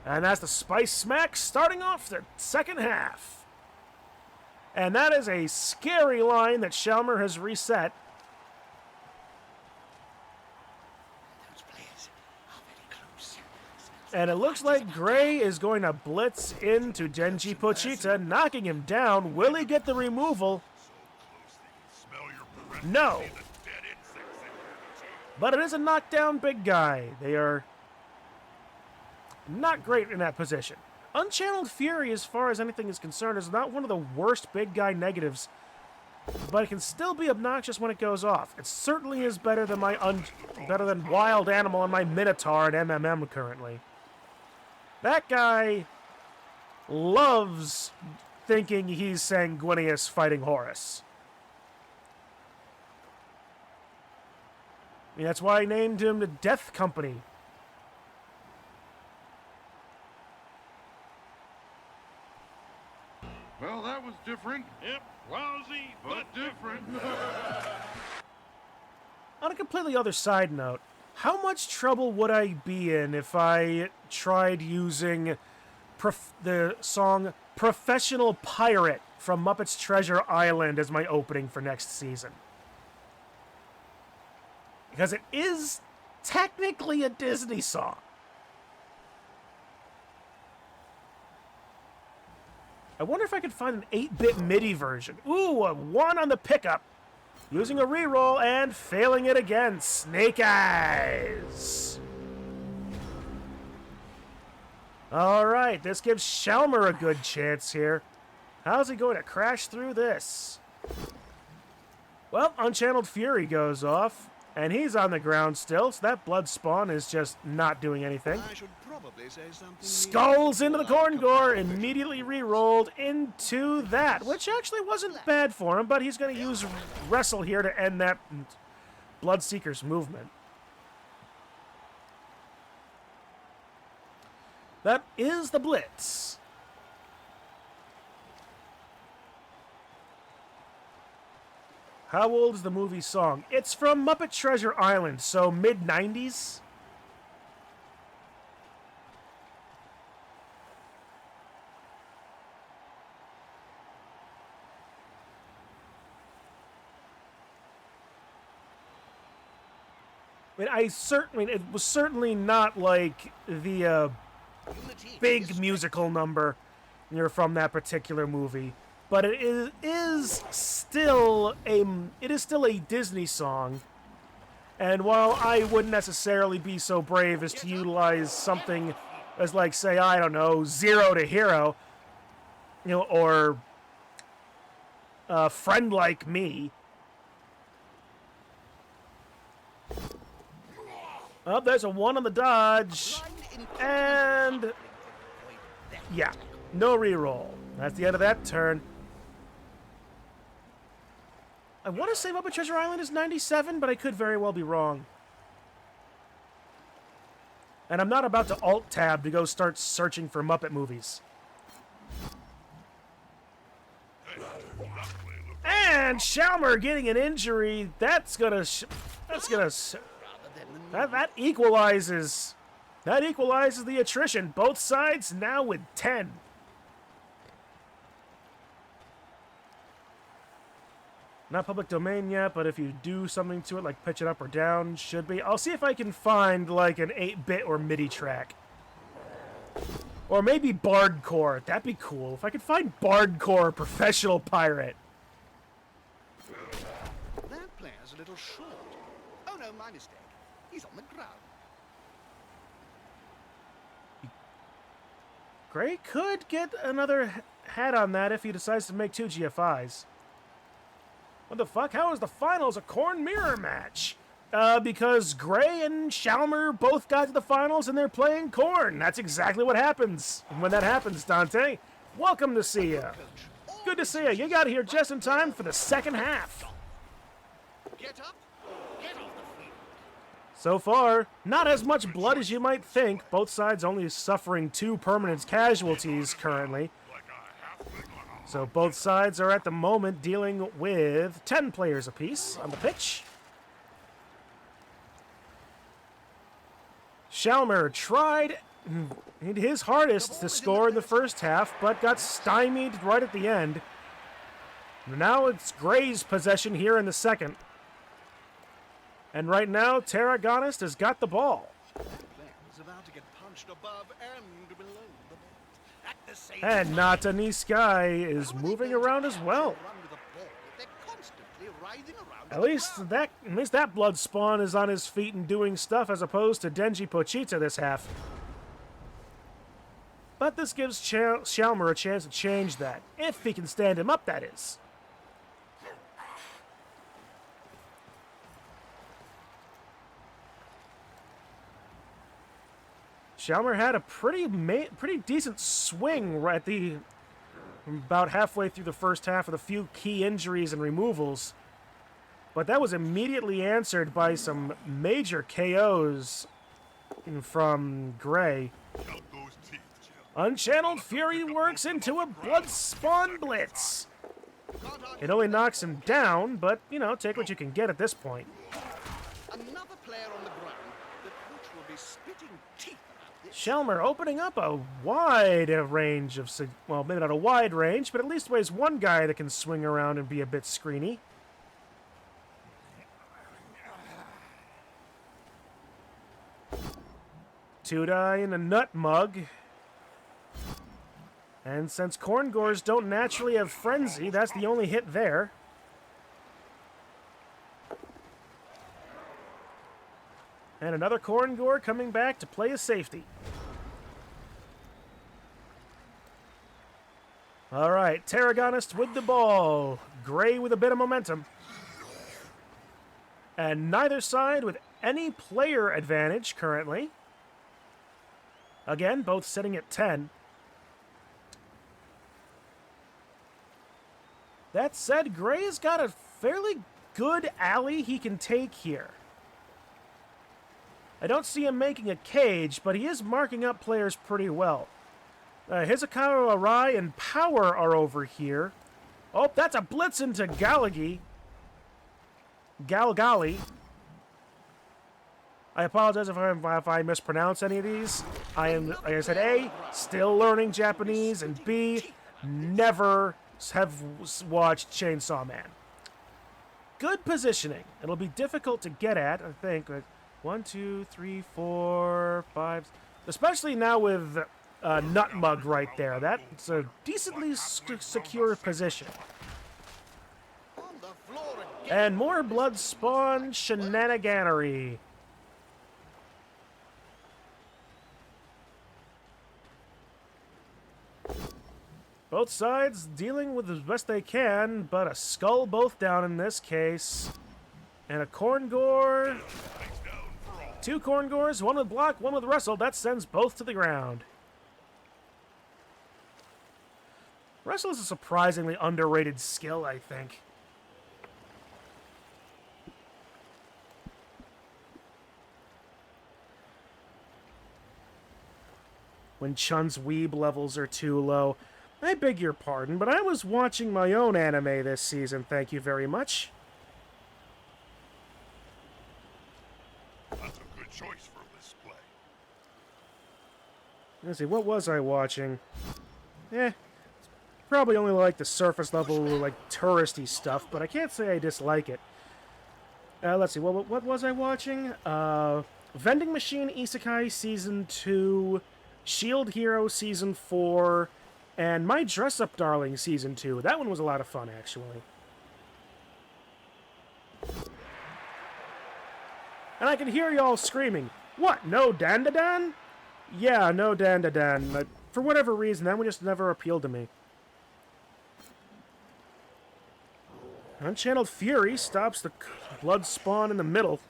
And that's the Spice Smack starting off the second half. And that is a scary line that Shalmer has reset. Those players are very close. And it looks like Gray is going to blitz into Genji Pochita, knocking him down. Will he get the removal? smell your breath. No. See the dead insects in your tea. But it is a knockdown big guy. They are not great in that position. Unchanneled Fury, as far as anything is concerned, is not one of the worst big guy negatives, but it can still be obnoxious when it goes off. It certainly is better than better than Wild Animal and my Minotaur and MMM currently. That guy loves thinking he's Sanguinius fighting Horus. I mean, that's why I named him the Death Company. Well, that was different. Yep, lousy, but different. On a completely other side note, how much trouble would I be in if I tried using the song Professional Pirate from Muppets Treasure Island as my opening for next season? Because it is technically a Disney song. I wonder if I could find an 8-bit MIDI version. Ooh, a 1 on the pickup. using a reroll and failing it again. Snake Eyes. All right, this gives Shalmer a good chance here. How's he going to crash through this? Well, Unchanneled Fury goes off, and he's on the ground still, so that blood spawn is just not doing anything. I should probably say something. Skulls into the Corn Gore, immediately re-rolled into that, which actually wasn't bad for him, but he's going to use Wrestle here to end that Bloodseeker's movement. That is the Blitz. How old is the movie song? It's from Muppet Treasure Island, so mid-90s. I mean, it was certainly not like the big musical number from that particular movie, but it is still a Disney song. And while I wouldn't necessarily be so brave as to utilize something as, like, say, I don't know, Zero to Hero, or Friend Like Me. Oh, there's a 1 on the dodge. And yeah, no reroll. That's the end of that turn. I want to say Muppet Treasure Island is 97, but I could very well be wrong. And I'm not about to Alt-Tab to go start searching for Muppet movies. And Shalmer getting an injury. That equalizes. That equalizes the attrition. Both sides now with 10. Not public domain yet, but if you do something to it, like pitch it up or down, should be. I'll see if I can find, like, an 8-bit or MIDI track. Or maybe Bardcore. That'd be cool. If I could find Bardcore Professional Pirate. That player's a little short. Oh no, my mistake. He's on the ground. Gray could get another hat on that if he decides to make 2 GFIs. What the fuck? How is the finals a KHORNE mirror match? Because Gray and Shalmer both got to the finals and they're playing KHORNE. That's exactly what happens. And when that happens, Dante, welcome to see ya. Good to see ya. You got here just in time for the second half. Get up. Get off the field. So far, not as much blood as you might think. Both sides only suffering 2 permanent casualties currently. So both sides are at the moment dealing with 10 players apiece on the pitch. Shalmer tried his hardest to score in the first half, but got stymied right at the end. Now it's Gray's possession here in the second. And right now, Tarragonist has got the ball. That player is about to get punched above and below the ball. At the same And time, Natani Sky is moving around as well. run with the ball. They're constantly writhing around At the least ground. that blood spawn is on his feet and doing stuff as opposed to Denji Pochita this half. But this gives Shalmer a chance to change that. If he can stand him up, that is. Shalmer had a pretty decent swing right at about halfway through the first half with a few key injuries and removals. But that was immediately answered by some major KOs from Gray. Unchanneled Fury works into a blood spawn blitz. It only knocks him down, but, take what you can get at this point. Another player on the ground. The coach will be spitting teeth about this. Shalmer opening up a wide range of, well, maybe not a wide range, but at least ways one guy that can swing around and be a bit screeny. Two-die and a nut mug. And since Corn Gores don't naturally have frenzy, that's the only hit there. And another Korngor coming back to play a safety. All right, Tarragonist with the ball. Gray with a bit of momentum. And neither side with any player advantage currently. Again, both sitting at 10. That said, Gray has got a fairly good alley he can take here. I don't see him making a cage, but he is marking up players pretty well. Hizakawa Arai and Power are over here. Oh, that's a blitz into Galagi. Galgali. I apologize if I mispronounce any of these. I am, like I said, A, still learning Japanese, and B, never have watched Chainsaw Man. Good positioning. It'll be difficult to get at, I think. 1, 2, 3, 4, 5. Especially now with Nutmug right there. That's a decently secure position. On the floor again. And more blood spawn shenaniganery. Both sides dealing with as best they can, but a skull both down in this case. And a Korngor. 2 Korngors, one with block, one with wrestle. That sends both to the ground. Wrestle is a surprisingly underrated skill, I think. When Chun's weeb levels are too low. I beg your pardon, but I was watching my own anime this season, thank you very much. That's a good choice for this play. Let's see, what was I watching? Probably only like the surface level, like touristy stuff, but I can't say I dislike it. Let's see, what was I watching? Vending Machine Isekai Season 2, Shield Hero Season 4, and My Dress Up Darling Season 2. That one was a lot of fun, actually. And I can hear y'all screaming, what, no Dandadan? Yeah, no Dandadan. For whatever reason, that one just never appealed to me. Unchanneled Fury stops the blood spawn in the middle.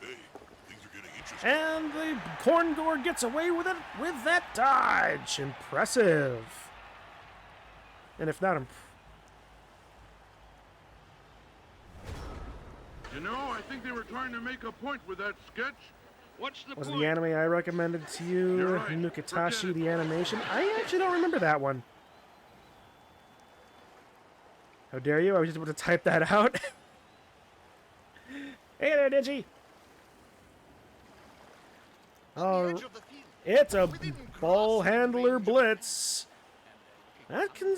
Hey, things are getting interesting. And the Korngor gets away with it with that dodge. Impressive. And if not, You know, I think they were trying to make a point with that sketch. What's the was point? the anime I recommended to you, You're right. Nukatashi, Forget it. the animation? I actually don't remember that one. How dare you? I was just able to type that out. Hey there, Digi. On the Oh, edge of the field. it's a Within ball crossing handler range of blitz. That can...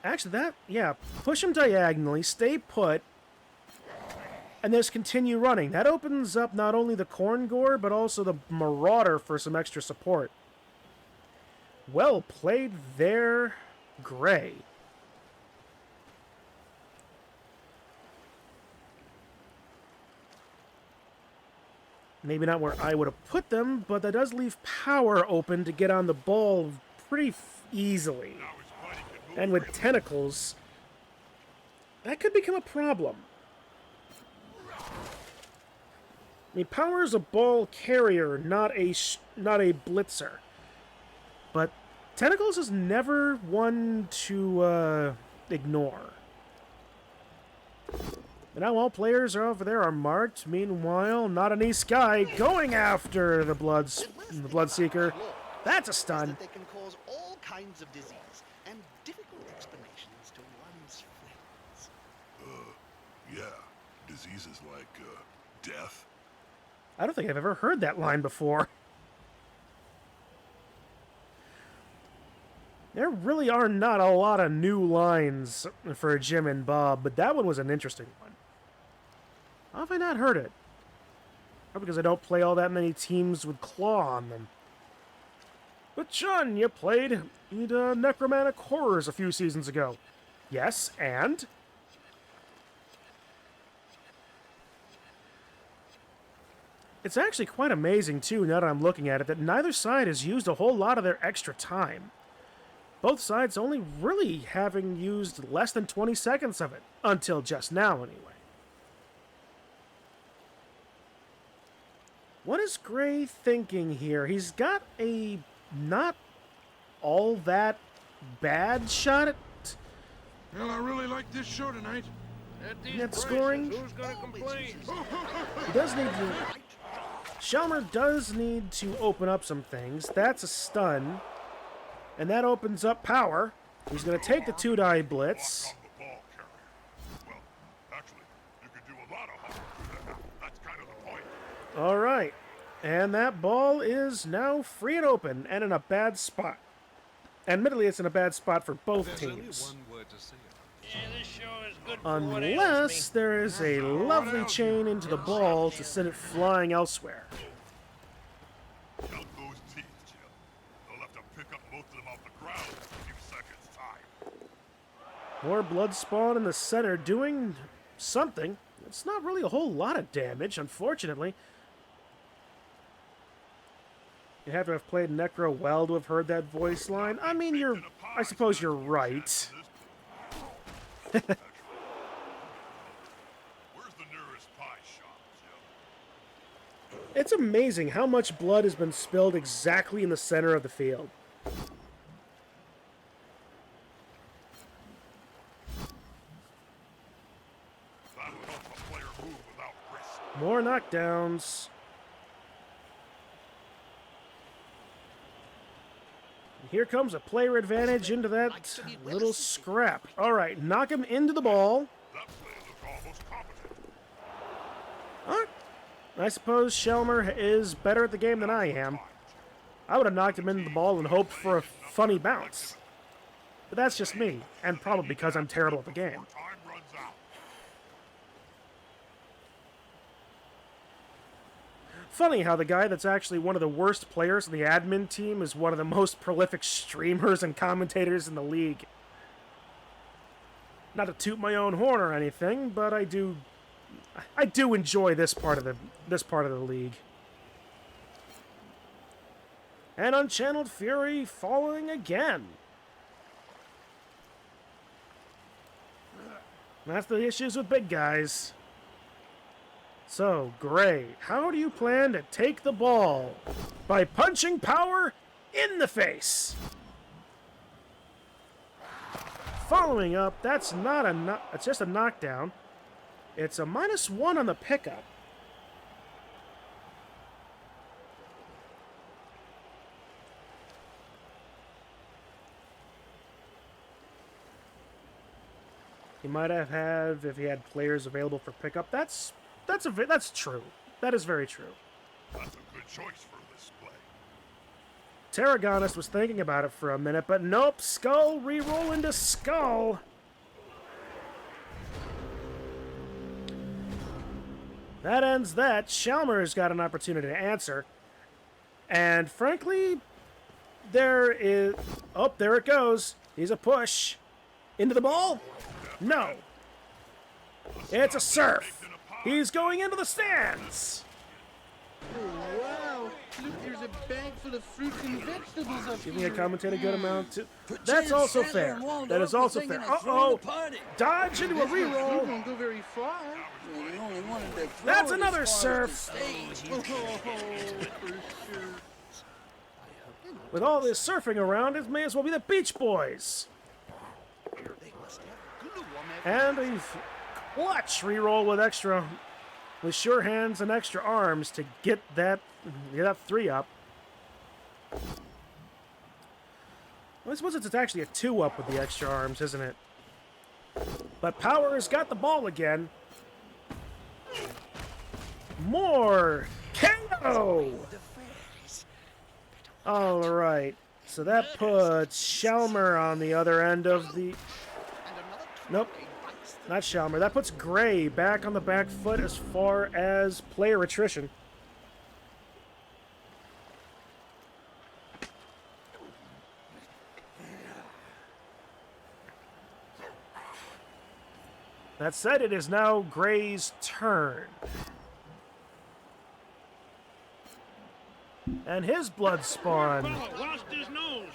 Actually, that... Yeah, push him diagonally, stay put, and just continue running. That opens up not only the Korngor, but also the Marauder for some extra support. Well played there, Gray. Maybe not where I would have put them, but that does leave Power open to get on the ball pretty easily. Now his body can move And with freely. tentacles, that could become a problem. I mean, Power is a ball carrier, not a blitzer. But tentacles is never one to ignore. And now all players are over there are marked. Meanwhile, not an East Guy going after the Bloodseeker. That's a is stun. that they can cause all kinds of disease and difficult explanations to one's friends. Yeah, diseases like death. I don't think I've ever heard that line before. There really are not a lot of new lines for Jim and Bob, but that one was an interesting one. How have I not heard it? Probably because I don't play all that many teams with claw on them. But Chun, you played Necromantic Horrors a few seasons ago. Yes, and? It's actually quite amazing, too, now that I'm looking at it, that neither side has used a whole lot of their extra time. Both sides only really having used less than 20 seconds of it. Until just now, anyway. What is Gray thinking here? He's got a not all that bad shot at Well, I really like this show tonight. At these net prices, scoring. who's gonna complain? He does need to... Shalmer does need to open up some things. That's a stun. And that opens up power. He's going to take the 2-die blitz. Lock on the ball carrier. Well, actually, you could do a lot of harm. That's kind of the point. All right. And that ball is now free and open and in a bad spot. Admittedly, it's in a bad spot for both teams. Yeah, this show is good for what ails Unless there is a lovely chain into the ball to send it flying elsewhere. Count those teeth, Jim. They'll have to pick up most of them off the ground in a few seconds' time. More blood spawn in the center doing something. It's not really a whole lot of damage, unfortunately. You have to have played Necro well to have heard that voice line. I mean, I suppose you're right. Where's the nearest pie shop, Jim? It's amazing how much blood has been spilled exactly in the center of the field. That'll help a player move without risk. More knockdowns. Here comes a player advantage into that little scrap. All right, knock him into the ball. That play looked almost competent. I suppose Shalmer is better at the game than I am. I would have knocked him into the ball and hoped for a funny bounce. But that's just me, and probably because I'm terrible at the game. Time runs out. Funny how the guy that's actually one of the worst players in the admin team is one of the most prolific streamers and commentators in the league. Not to toot my own horn or anything, but I do enjoy this part of the league. And Unchanneled Fury falling again. That's the issues with big guys. So, Gray, how do you plan to take the ball? By punching power in the face. Following up, that's not it's just a knockdown. It's a -1 on the pickup. He might have had if he had players available for pickup. That's true. That is very true. That's a good choice for this play. Tarragonist was thinking about it for a minute, but nope. Skull reroll into skull. That ends that. Shalmer's got an opportunity to answer. And frankly, there is... Oh, there it goes. He's a push. Into the ball? No. It's a surf. He's going into the stands. Oh, wow. Look, there's a bag full of fruits and vegetables up Giving a here. commentator a good amount too. That's also fair. That is also fair. Uh-oh. Dodge into a You reroll. won't go very far. That's another surf. Oh, for sure. With all this surfing around, it may as well be the Beach Boys. They must have glue on their And a clutch reroll with sure hands and extra arms to get that 3 up. Well, I suppose it's actually a 2 up with the extra arms, isn't it? But Power has got the ball again. More KO! All right, so that puts Shalmer on the other end of the. Nope. Not Shalmer. That puts Gray back on the back foot as far as player attrition. That said, it is now Gray's turn. And his blood spawn. Fellow lost his nose.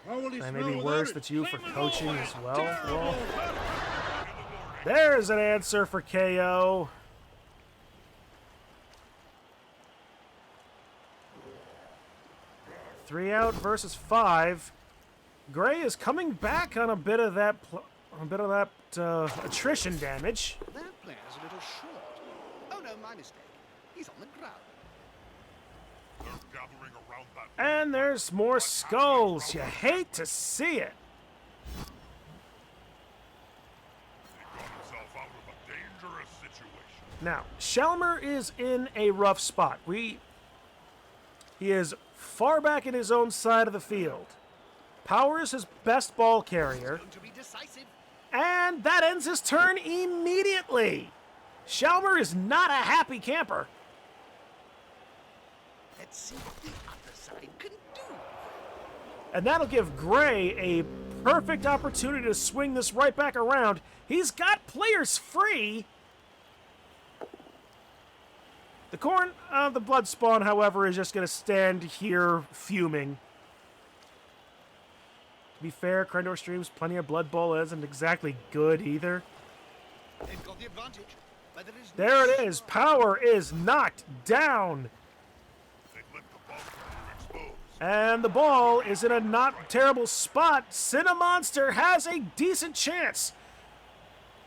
How will he That smell may be without worse it? than you for Same as coaching always. as well. Terrible. Well, there's an answer for KO. Three out versus 5. Gray is coming back on a bit of that, attrition damage. That player's a little short. Oh no, my mistake. He's on the ground. They're gathering around that. And there's more skulls. You hate to see it. He got himself out of a dangerous situation. Now, Shalmer is in a rough spot. He is far back in his own side of the field. Power is his best ball carrier. Going to be decisive. And that ends his turn immediately. Shalmer is not a happy camper. Let's see what the other side can do. And that'll give Gray a perfect opportunity to swing this right back around. He's got players free. The the blood spawn, however, is just going to stand here fuming. To be fair, Crenbowler streams plenty of Blood Bowl isn't exactly good either. They've got the advantage. But there is There no it is. Power is knocked down. They've left the ball carrier exposed. And the ball is in a not terrible spot. Cinemonster has a decent chance.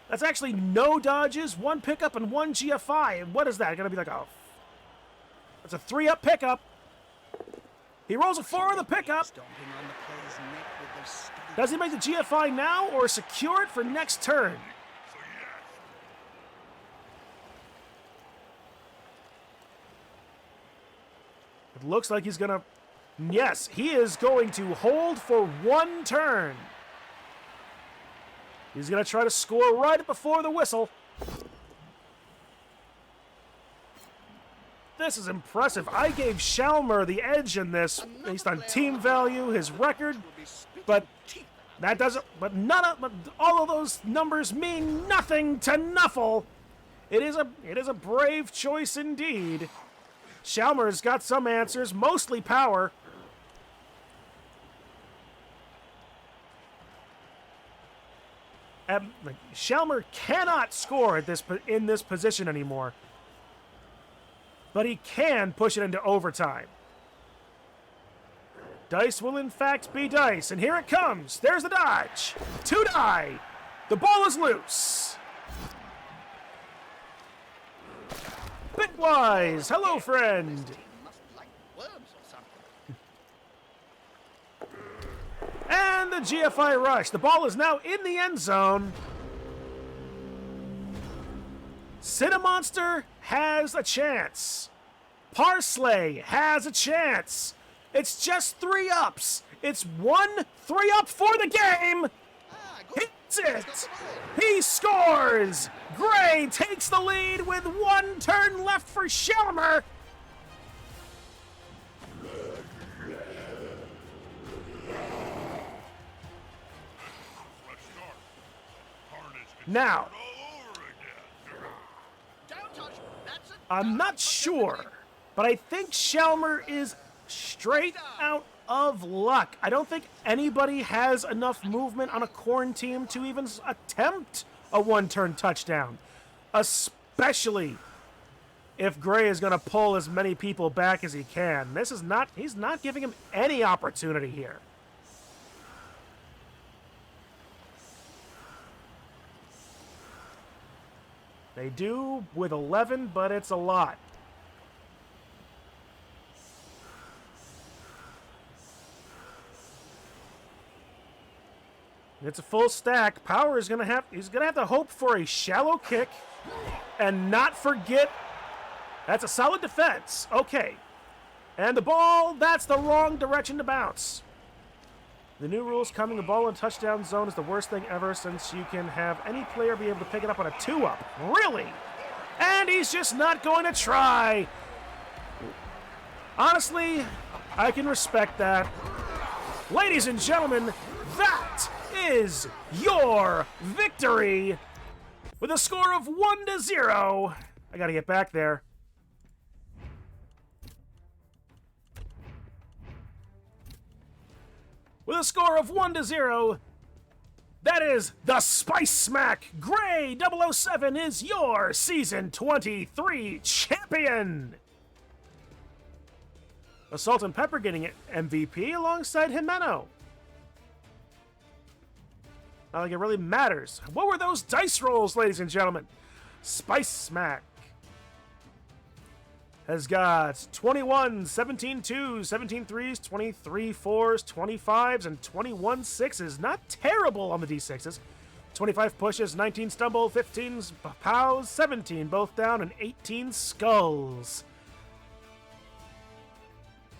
That's actually no dodges, 1 pickup, and 1 GFI. And what is that? Gonna be like a... It's a 3-up pickup. He rolls a 4 on the pickup. stomping on the player's neck with their steady. Does he make the GFI now or secure it for next turn? So yes, It looks like he's gonna... Yes, he is going to hold for 1 turn. He's gonna try to score right before the whistle. This is impressive. I gave Shalmer the edge in this based on team value, his record, but that doesn't. But all of those numbers mean nothing to Nuffle. It is a brave choice indeed. Shalmer's got some answers, mostly power. Shalmer cannot score in this position anymore. But he can push it into overtime. Dice will in fact be dice, and here it comes. There's the dodge. 2 die. The ball is loose. Bitwise, hello friend. Must like worms or something. And the GFI rush. The ball is now in the end zone. Cinemonster has a chance. Parsley has a chance. It's just 3 ups. It's 1 3-up for the game. Ah, good. Hits it. He scores. Gray takes the lead with 1 turn left for Shalmer. fresh start. Carnage can Now, start all over again. Don't touch. That's it. I'm not sure, but I think Shalmer is straight out of luck. I don't think anybody has enough movement on a Khorne team to even attempt a 1-turn touchdown, especially if Gray is going to pull as many people back as he can. He's not giving him any opportunity here. They do with 11, but it's a lot. It's a full stack. Power is he's gonna have to hope for a shallow kick and not forget. That's a solid defense. Okay. And the ball, that's the wrong direction to bounce. The new rules coming, the ball in touchdown zone is the worst thing ever since you can have any player be able to pick it up on a 2-up. Really? And he's just not going to try. Honestly, I can respect that. Ladies and gentlemen, that is your victory with a score of 1-0. I gotta get back there. with a score of 1-0. That is the Spice Smack. Gray007 is your Season 23 champion. The Salt and Pepper getting it MVP alongside Jimeno. Not like it really matters. What were those dice rolls, ladies and gentlemen? Spice Smack has got 21, 17 twos, 17 threes, 23 fours, 25s, and 21 sixes. Not terrible on the D6s. 25 pushes, 19 stumble, 15 pows, 17 both down, and 18 skulls.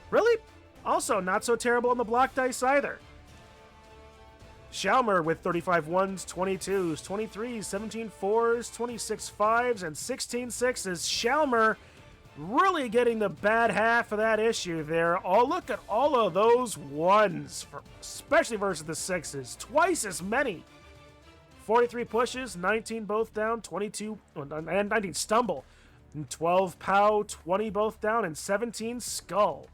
Really? Also, not so terrible on the block dice either. Shalmer with 35 ones, 22s, 23s, 17 fours, 26 fives, and 16 sixes. Shalmer really getting the bad half of that issue there. Oh, look at all of those ones, especially versus the sixes. Twice as many. 43 pushes, 19 both down, 22, and 19 stumble, and 12 pow, 20 both down, and 17 skull.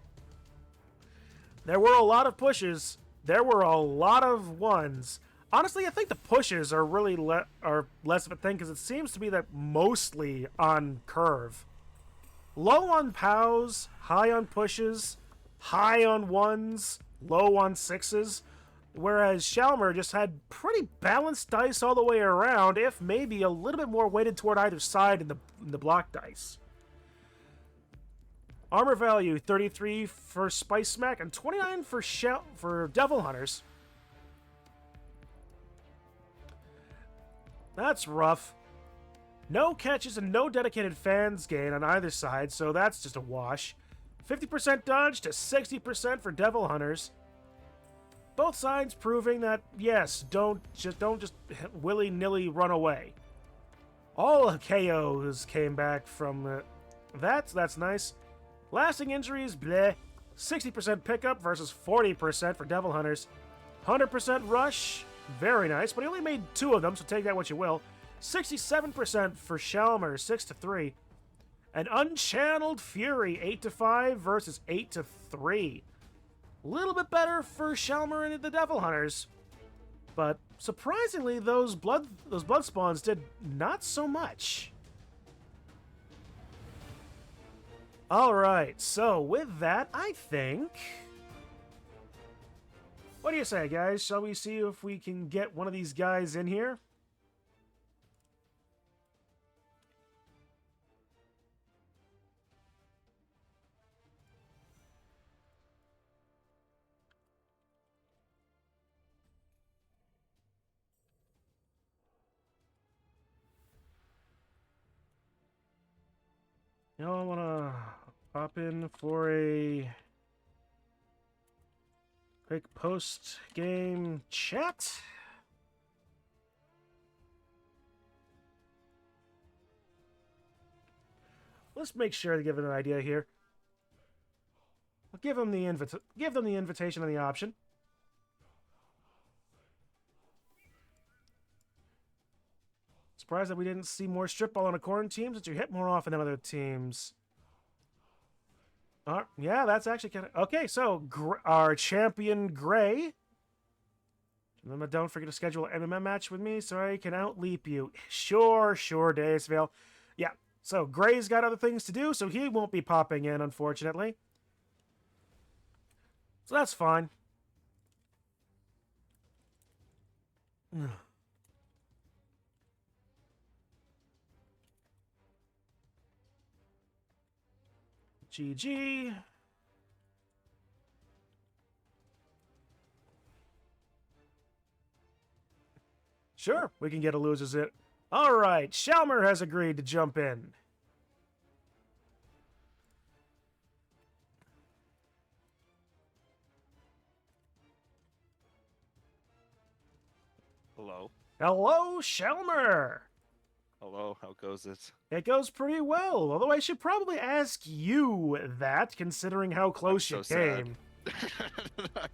There were a lot of pushes. There were a lot of ones. Honestly, I think the pushes are really are less of a thing because it seems to be that mostly on curve. Low on pows, high on pushes, high on ones, low on sixes. Whereas Shalmer just had pretty balanced dice all the way around, if maybe a little bit more weighted toward either side in the block dice. Armor value, 33 for Spice Smack and 29 for Devil Hunters. That's rough. No catches and no dedicated fans gain on either side, so that's just a wash. 50% dodge to 60% for Devil Hunters. Both sides proving that, yes, don't just willy-nilly run away. All KOs came back from that, so that's nice. Lasting injuries, bleh. 60% pickup versus 40% for Devil Hunters. 100% rush, very nice, but he only made 2 of them, so take that what you will. 67% for Shalmer, 6-3. And Unchanneled Fury, 8-5 versus 8-3. A little bit better for Shalmer and the Devil Hunters. But surprisingly, those blood spawns did not so much. Alright, so with that, I think... What do you say, guys? Shall we see if we can get one of these guys in here? You know, I want to pop in for a quick post-game chat. Let's make sure to give it an idea here. I'll give them the invitation and the option. Surprised that we didn't see more strip ball on a Khorne team since you hit more often than other teams. Yeah, that's actually kind of... Okay, so our champion, Gray. Remember, don't forget to schedule an MMA match with me so I can outleap you. Sure, Daysvale. Yeah, so Gray's got other things to do, so he won't be popping in, unfortunately. So that's fine. GG. Sure, we can get a losers it. All right, Shalmer has agreed to jump in. Hello. Hello, Shalmer. Hello, how goes it? It goes pretty well, although I should probably ask you that, considering how close I'm you so came. sad.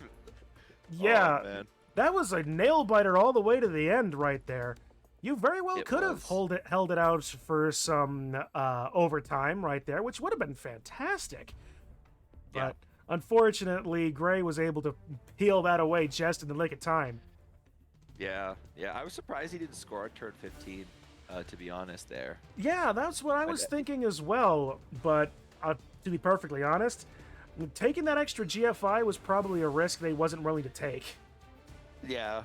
Yeah, Oh, man. that was a nail-biter all the way to the end right there. You very well It could have was. held it out for some overtime right there, which would have been fantastic. Yeah. But Unfortunately, Gray was able to peel that away just in the nick of time. Yeah, I was surprised he didn't score on turn 15, to be honest there. Yeah, that's what I was thinking as well, but to be perfectly honest, taking that extra GFI was probably a risk they wasn't willing to take. Yeah.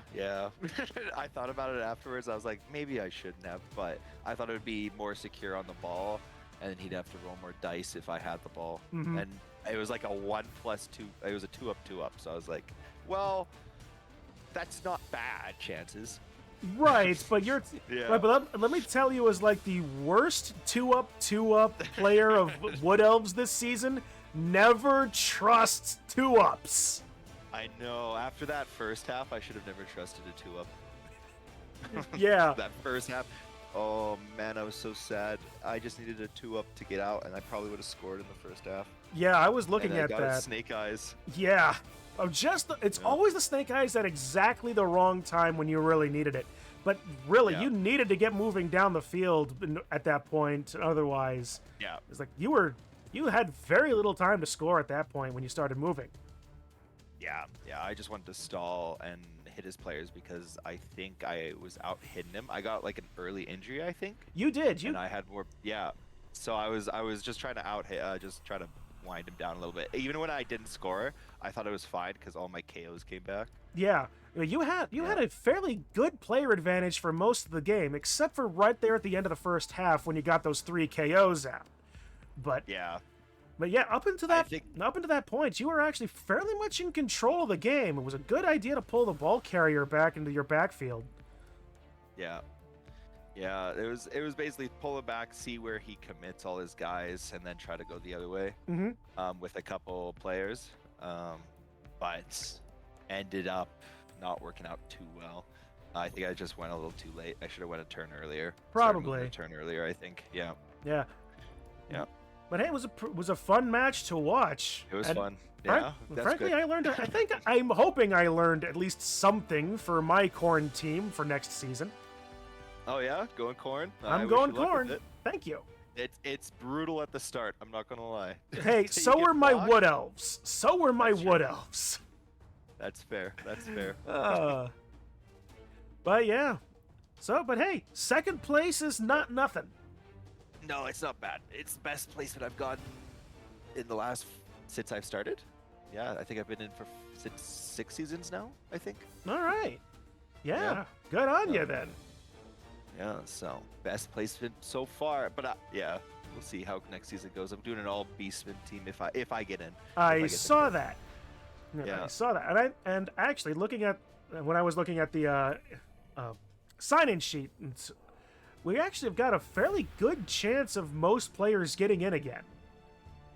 I thought about it afterwards. I was like, maybe I shouldn't have, but I thought it would be more secure on the ball, and then he'd have to roll more dice if I had the ball. And it was like a 1+2. It was a 2-up, 2-up. So I was like, well, that's not bad chances. Right, but you're Yeah. right, but let me tell you, as like the worst 2-up, 2-up player of Wood Elves this season, never trust 2-ups. I know. After that first half, I should have never trusted a 2-up. Yeah. That first half. Oh man, I was so sad. I just needed a 2-up to get out, and I probably would have scored in the first half. Yeah, I was looking And I at got that. Snake eyes. Yeah. It's always the snake eyes at exactly the wrong time when you really needed it. But really, Yeah. you needed to get moving down the field at that point. Otherwise, Yeah. it's like you had very little time to score at that point when you started moving. Yeah. I just wanted to stall and hit his players because I think I was out hitting him. I got like an early injury, I think. You did. And I had more. Yeah. So I was just trying to out hit, just try to wind him down a little bit. Even when I didn't score, I thought it was fine because all my KOs came back. Yeah. You had a fairly good player advantage for most of the game, except for right there at the end of the first half when you got those 3 KOs out. But Yeah. up into that point, you were actually fairly much in control of the game. It was a good idea to pull the ball carrier back into your backfield. Yeah. It was basically pull it back, see where he commits all his guys, and then try to go the other way. With a couple players, but ended up not working out too well. I think I just went a little too late. I should have went a turn earlier. Started moving Probably. a turn earlier, I think. Yeah. Yeah. Yeah. But hey, it was a fun match to watch. It was And fun. Yeah. That's frankly, good. I'm hoping I learned at least something for my corn team for next season. Oh yeah, going corn. I'm going corn. Thank you. It's brutal at the start. I'm not gonna lie. Hey, You so get were my blocked. wood elves. So were my That's true. wood elves. That's fair. But yeah. But hey, second place is not nothing. No, it's not bad. It's the best placement I've gotten in the last since I've started. Yeah, I think I've been in for six seasons now. I think. All right. Yeah. Yeah. Good on Yeah. you then. Yeah, so best placement so far. But yeah, we'll see how next season goes. I'm doing an all beastman team if I get in. I get saw the- that. Yeah. I saw that, and actually when I was looking at the sign-in sheet, we actually have got a fairly good chance of most players getting in again.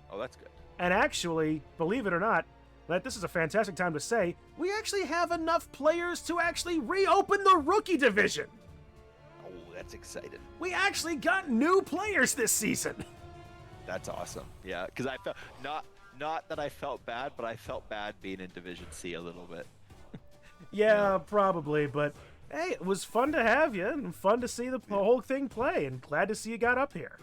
Oh, that's good. And actually, believe it or not, that this is a fantastic time to say, we actually have enough players to actually reopen the rookie division. Oh, that's exciting. We actually got new players this season. That's awesome. Yeah, because I felt not that I felt bad, but I felt bad being in Division C a little bit. Yeah, probably, but hey, it was fun to have you and fun to see the whole thing play, and glad to see you got up here.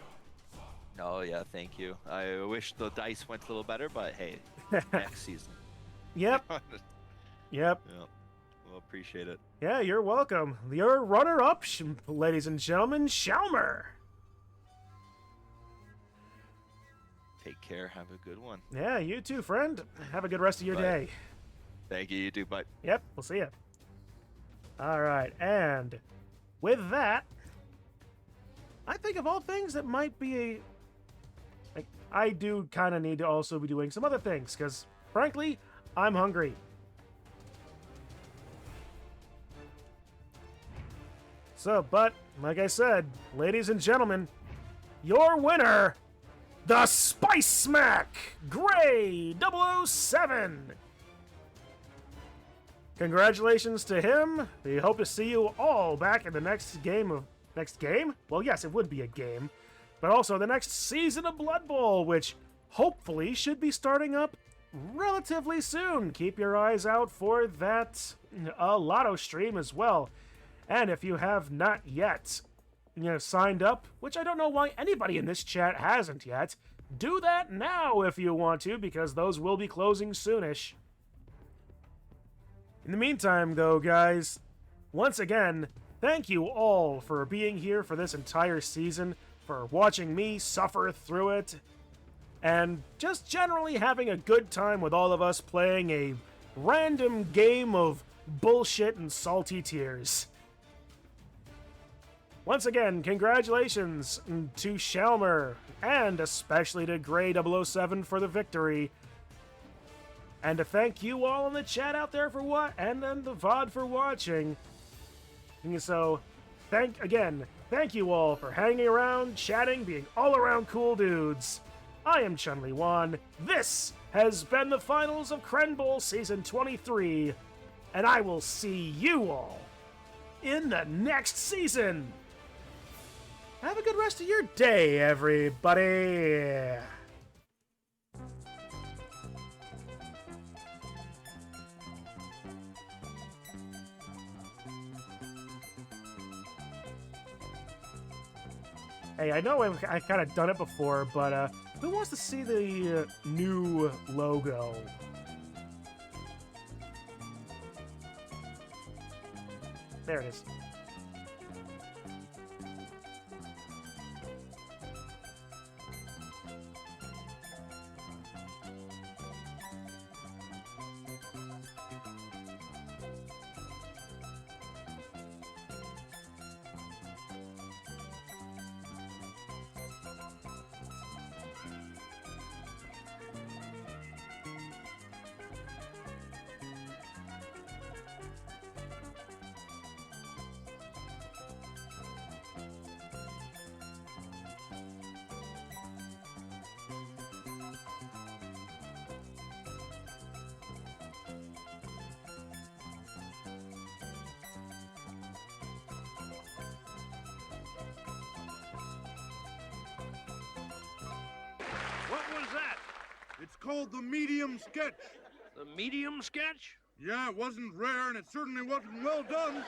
Oh yeah, thank you. I wish the dice went a little better, but hey, next season. Yep. Yep. Yeah, well, appreciate it. Yeah, you're welcome. Your runner-up, ladies and gentlemen, Shalmer. Take care. Have a good one. Yeah, you too, friend. Have a good rest of your Bye. day. Thank you. You too. Bye. Yep, we'll see you. All right, and with that, I think of all things that might be I do kind of need to also be doing some other things, because, frankly, I'm hungry. So, but, like I said, ladies and gentlemen, your winner, the Spice Smack, Gray007. Congratulations to him. We hope to see you all back in the next game? Well, yes, it would be a game. But also the next season of Blood Bowl, which hopefully should be starting up relatively soon. Keep your eyes out for that lotto stream as well. And if you have not yet signed up, which I don't know why anybody in this chat hasn't yet, do that now if you want to, because those will be closing soonish. In the meantime, though, guys, once again, thank you all for being here for this entire season, for watching me suffer through it, and just generally having a good time with all of us playing a random game of bullshit and salty tears. Once again, congratulations to Shalmer, and especially to Gray007 for the victory. And to thank you all in the chat out there for and then the VOD for watching. And so, thank you all for hanging around, chatting, being all around cool dudes. I am Chun-Li1. This has been the finals of Crenbowl Season 23, and I will see you all in the next season. Have a good rest of your day, everybody. Hey, I know I kind of done it before, but who wants to see the new logo? There it is. What was that? It's called the medium sketch. The medium sketch? Yeah, it wasn't rare and it certainly wasn't well done.